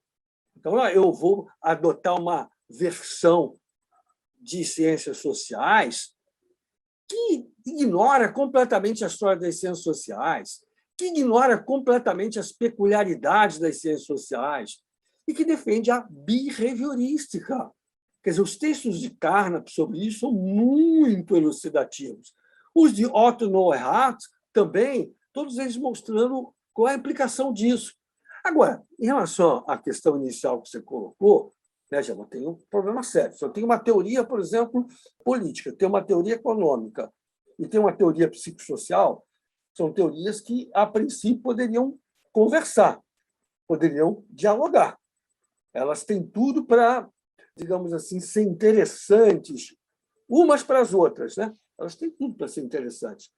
Speaker 2: Então, eu vou adotar uma versão de ciências sociais que ignora completamente a história das ciências sociais, que ignora completamente as peculiaridades das ciências sociais e que defende a behaviorística. Quer dizer, os textos de Carnap sobre isso são muito elucidativos. Os de Otto Neuhardt também, todos eles mostrando qual é a implicação disso. Agora, em relação à questão inicial que você colocou, né, já tem um problema sério. Se eu tenho uma teoria, por exemplo, política, tenho uma teoria econômica e tenho uma teoria psicossocial, são teorias que, a princípio, poderiam conversar, poderiam dialogar. Elas têm tudo para, digamos assim, ser interessantes umas para as outras, né? Elas têm tudo para ser interessantes.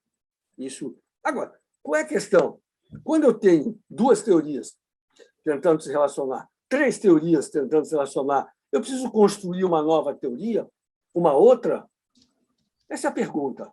Speaker 2: Isso. Agora, qual é a questão? Quando eu tenho duas teorias tentando se relacionar, três teorias tentando se relacionar, eu preciso construir uma nova teoria, uma outra? Essa é a pergunta.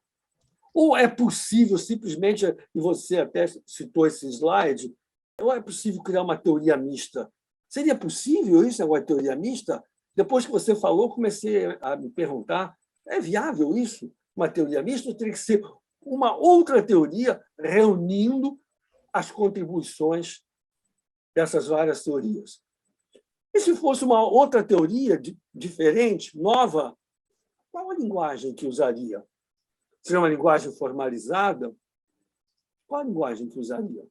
Speaker 2: Ou é possível simplesmente, e você até citou esse slide, ou é possível criar uma teoria mista? Seria possível isso, uma teoria mista? Depois que você falou, comecei a me perguntar, é viável isso? Uma teoria mista ou teria que ser uma outra teoria reunindo as contribuições dessas várias teorias? E se fosse uma outra teoria diferente, nova, qual a linguagem que usaria? Seria uma linguagem formalizada? Qual a linguagem que usaria?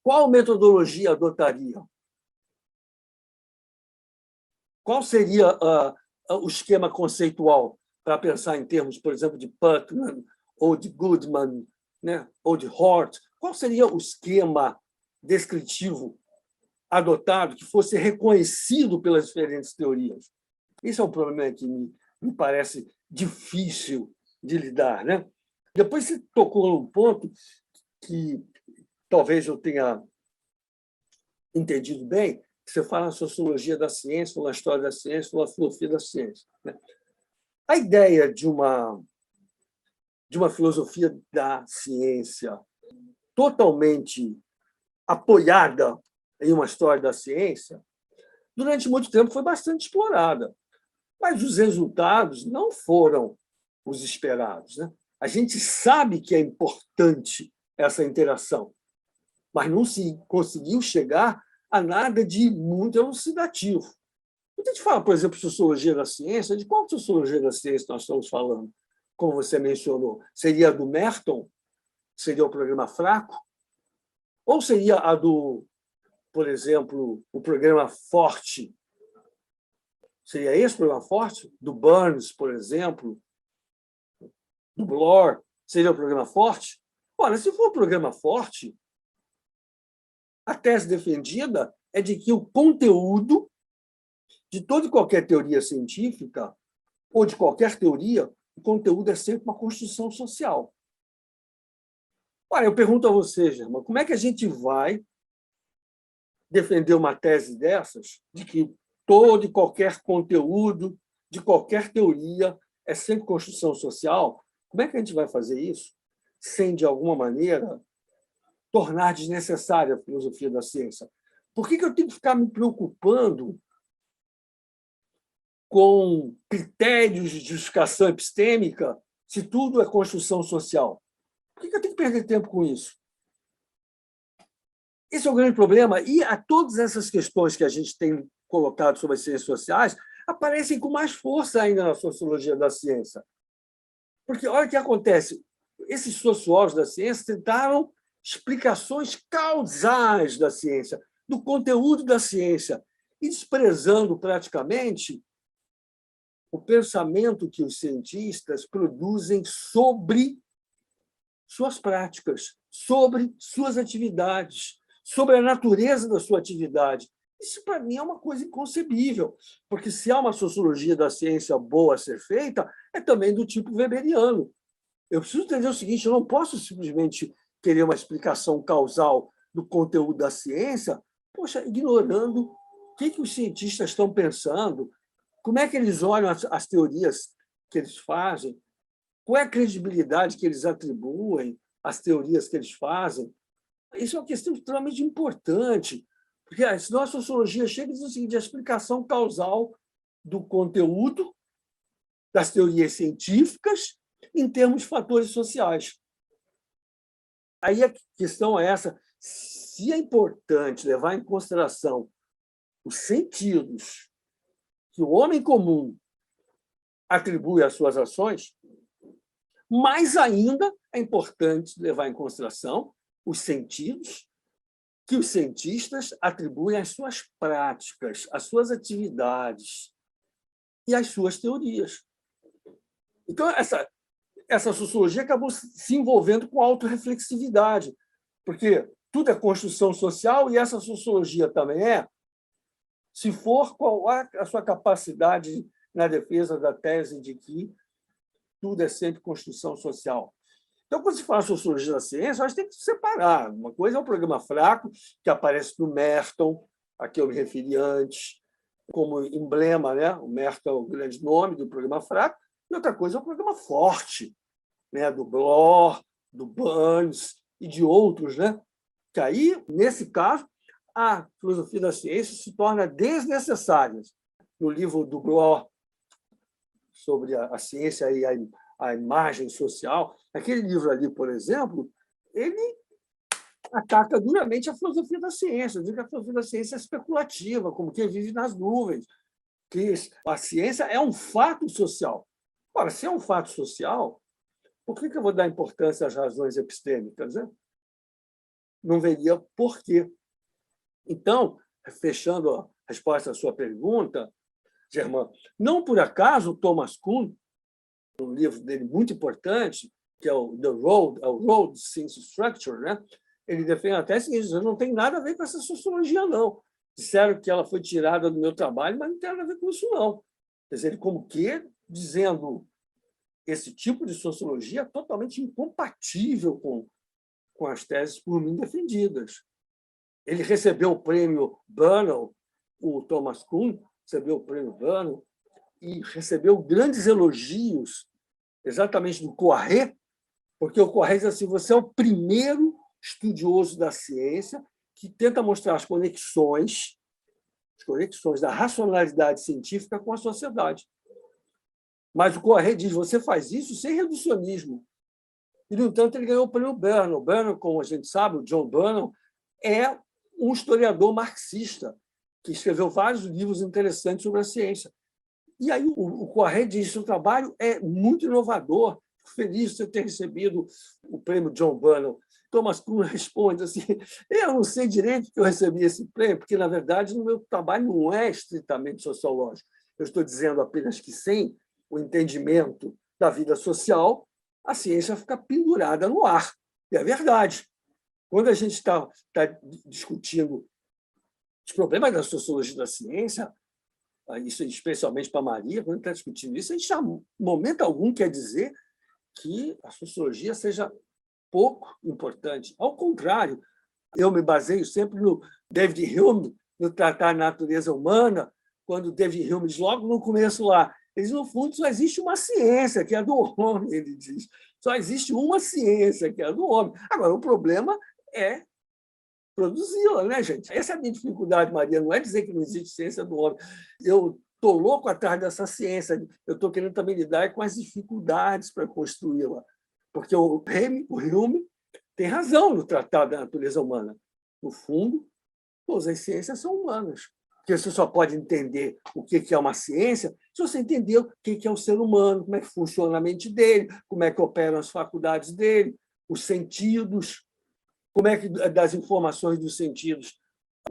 Speaker 2: Qual metodologia adotaria? Qual seria o esquema conceitual para pensar em termos, por exemplo, de Putnam, ou de Goodman, né? Ou de Hort? Qual seria o esquema descritivo adotado que fosse reconhecido pelas diferentes teorias? Esse é um problema que me parece difícil de lidar, né? Depois você tocou num ponto que talvez eu tenha entendido bem, que você fala na sociologia da ciência, ou na história da ciência, ou na filosofia da ciência, né? A ideia de uma filosofia da ciência totalmente apoiada em uma história da ciência, durante muito tempo foi bastante explorada, mas os resultados não foram os esperados, né? A gente sabe que é importante essa interação, mas não se conseguiu chegar a nada de muito elucidativo. Quando a gente fala, por exemplo, sociologia da ciência, de qual sociologia da ciência nós estamos falando? Como você mencionou, seria a do Merton? Seria o programa Fraco? Ou seria a do, por exemplo, o programa Forte? Seria esse o programa Forte? Do Burns, por exemplo? Do Bloor? Seria o programa Forte? Ora, se for o programa Forte, a tese defendida é de que o conteúdo de toda e qualquer teoria científica, ou de qualquer teoria, o conteúdo é sempre uma construção social. Ora, eu pergunto a você, Germán, como é que a gente vai defender uma tese dessas, de que todo e qualquer conteúdo, de qualquer teoria, é sempre construção social? Como é que a gente vai fazer isso sem, de alguma maneira, tornar desnecessária a filosofia da ciência? Por que eu tenho que ficar me preocupando com critérios de justificação epistêmica se tudo é construção social? Por que eu tenho que perder tempo com isso? Esse é o grande problema. E a todas essas questões que a gente tem colocado sobre as ciências sociais aparecem com mais força ainda na sociologia da ciência. Porque, olha o que acontece, esses sociólogos da ciência tentaram explicações causais da ciência, do conteúdo da ciência, e desprezando praticamente o pensamento que os cientistas produzem sobre suas práticas, sobre suas atividades, sobre a natureza da sua atividade. Isso, para mim, é uma coisa inconcebível, porque se há uma sociologia da ciência boa a ser feita, é também do tipo weberiano. Eu preciso entender o seguinte, eu não posso simplesmente querer uma explicação causal do conteúdo da ciência, poxa, ignorando o que os cientistas estão pensando, como é que eles olham as teorias que eles fazem, qual é a credibilidade que eles atribuem às teorias que eles fazem. Isso é uma questão extremamente importante, porque senão a sociologia chega e diz o seguinte, a explicação causal do conteúdo das teorias científicas em termos de fatores sociais. Aí a questão é essa, se é importante levar em consideração os sentidos que o homem comum atribui às suas ações, mais ainda é importante levar em consideração os sentidos que os cientistas atribuem às suas práticas, às suas atividades e às suas teorias. Então, essa sociologia acabou se envolvendo com autorreflexividade, porque tudo é construção social e essa sociologia também é. Se for, qual a sua capacidade na defesa da tese de que tudo é sempre construção social? Então, quando se fala sociologia da ciência, a gente tem que separar. Uma coisa é o programa fraco, que aparece no Merton, a que eu me referi antes, como emblema, né? O Merton é o grande nome do programa fraco, e outra coisa é o programa forte, né? Do Bloor, do Burns e de outros, né? Que aí, nesse caso, a filosofia da ciência se torna desnecessária. No livro do Bloor, sobre a ciência e a imagem social, aquele livro ali, por exemplo, ele ataca duramente a filosofia da ciência, diz que a filosofia da ciência é especulativa, como quem vive nas nuvens, que a ciência é um fato social. Ora, se é um fato social, por que eu vou dar importância às razões epistêmicas, né? Não veria por quê. Então, fechando a resposta à sua pergunta, Germán, não por acaso Thomas Kuhn, um livro dele muito importante, que é o The Road, o Road Since Structure, né? Ele defende até o seguinte: não tem nada a ver com essa sociologia, não. Disseram que ela foi tirada do meu trabalho, mas não tem nada a ver com isso, não. Quer dizer, ele como que dizendo esse tipo de sociologia é totalmente incompatível com as teses por mim defendidas. Ele recebeu o prêmio Burnell, o Thomas Kuhn recebeu o prêmio Burnell e recebeu grandes elogios exatamente do Coiré, porque o Coiré diz assim: você é o primeiro estudioso da ciência que tenta mostrar as conexões da racionalidade científica com a sociedade. Mas o Coiré diz: você faz isso sem reducionismo. E, no entanto, ele ganhou o prêmio Burnell. Burnell, como a gente sabe, o John Burnell, é um historiador marxista que escreveu vários livros interessantes sobre a ciência. E aí o Coiré diz: seu trabalho é muito inovador, feliz de você ter recebido o prêmio John Burnell. Thomas Kuhn responde assim: eu não sei direito que eu recebi esse prêmio, porque, na verdade, o meu trabalho não é estritamente sociológico. Eu estou dizendo apenas que, sem o entendimento da vida social, a ciência fica pendurada no ar. E é verdade. Quando a gente está discutindo os problemas da sociologia da ciência, isso especialmente para a Maria, quando está discutindo isso, a gente, em momento algum, quer dizer que a sociologia seja pouco importante. Ao contrário, eu me baseio sempre no David Hume, no Tratar da Natureza Humana, quando o David Hume diz logo no começo lá, ele diz: no fundo, só existe uma ciência, que é a do homem, ele diz. Só existe uma ciência, que é a do homem. Agora, o problema é produzi-la, né, gente? Essa é a minha dificuldade, Maria, não é dizer que não existe ciência do homem. Eu estou louco atrás dessa ciência, eu estou querendo também lidar com as dificuldades para construí-la. Porque o Hume tem razão no Tratado da Natureza Humana. No fundo, todas as ciências são humanas. Porque você só pode entender o que é uma ciência se você entender o que é o ser humano, como é que funciona a mente dele, como é que operam as faculdades dele, os sentidos, como é que das informações dos sentidos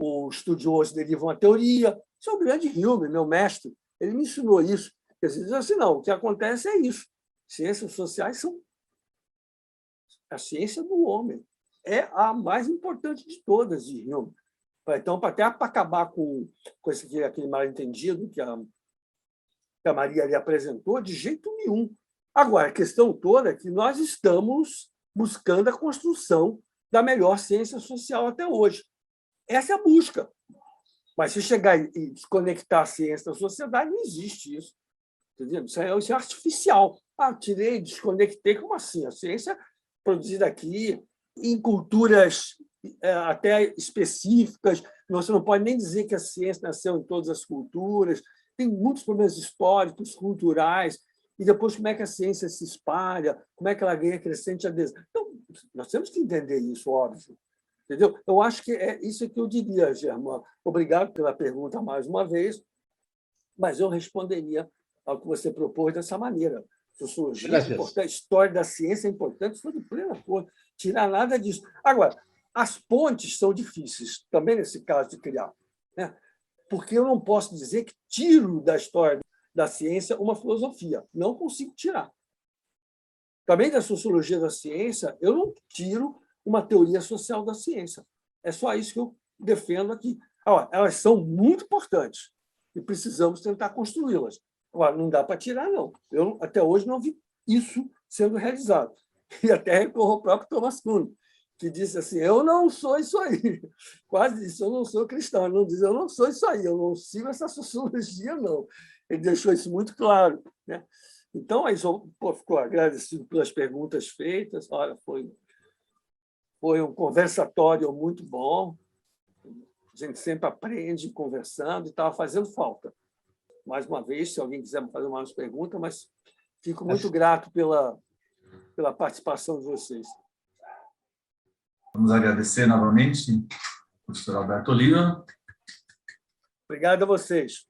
Speaker 2: os estudiosos derivam a teoria. Isso é o grande Hume, meu mestre. Ele me ensinou isso. Ele diz assim: não, o que acontece é isso. Ciências sociais são a ciência do homem. É a mais importante de todas, de Hume. Então, até para acabar com aquele mal-entendido que a Maria ali apresentou, de jeito nenhum. Agora, a questão toda é que nós estamos buscando a construção da melhor ciência social até hoje. Essa é a busca. Mas se chegar e desconectar a ciência da sociedade, não existe isso. Entendeu? Isso é artificial. Tirei, desconectei. Como assim? A ciência produzida aqui em culturas até específicas. Você não pode nem dizer que a ciência nasceu em todas as culturas. Tem muitos problemas históricos, culturais. E depois, como é que a ciência se espalha? Como é que ela ganha crescente adesão? Então, nós temos que entender isso, óbvio. Entendeu? Eu acho que é isso que eu diria, Germán. Obrigado pela pergunta mais uma vez, mas eu responderia ao que você propôs dessa maneira. Sociologia é importante, história da ciência é importante, estou de plena acordo. Tirar nada disso. Agora, as pontes são difíceis, também nesse caso de criar, né? Porque eu não posso dizer que tiro da história da ciência uma filosofia. Não consigo tirar. Também da sociologia da ciência, eu não tiro uma teoria social da ciência. É só isso que eu defendo aqui. Agora, elas são muito importantes e precisamos tentar construí-las. Agora, não dá para tirar, não. Eu, até hoje, não vi isso sendo realizado. E até recorro ao próprio Thomas Kuhn, que disse assim, eu não sou isso aí. Quase disse, eu não sou cristão. Ele não diz, eu não sou isso aí, eu não sigo essa sociologia, não. Ele deixou isso muito claro, né? Então, aí, ficou agradecido pelas perguntas feitas. Olha, foi um conversatório muito bom. A gente sempre aprende conversando e estava fazendo falta. Mais uma vez, se alguém quiser fazer mais perguntas, mas fico muito grato pela participação de vocês.
Speaker 1: Vamos agradecer novamente, professor Alberto Oliva.
Speaker 2: Obrigado a vocês.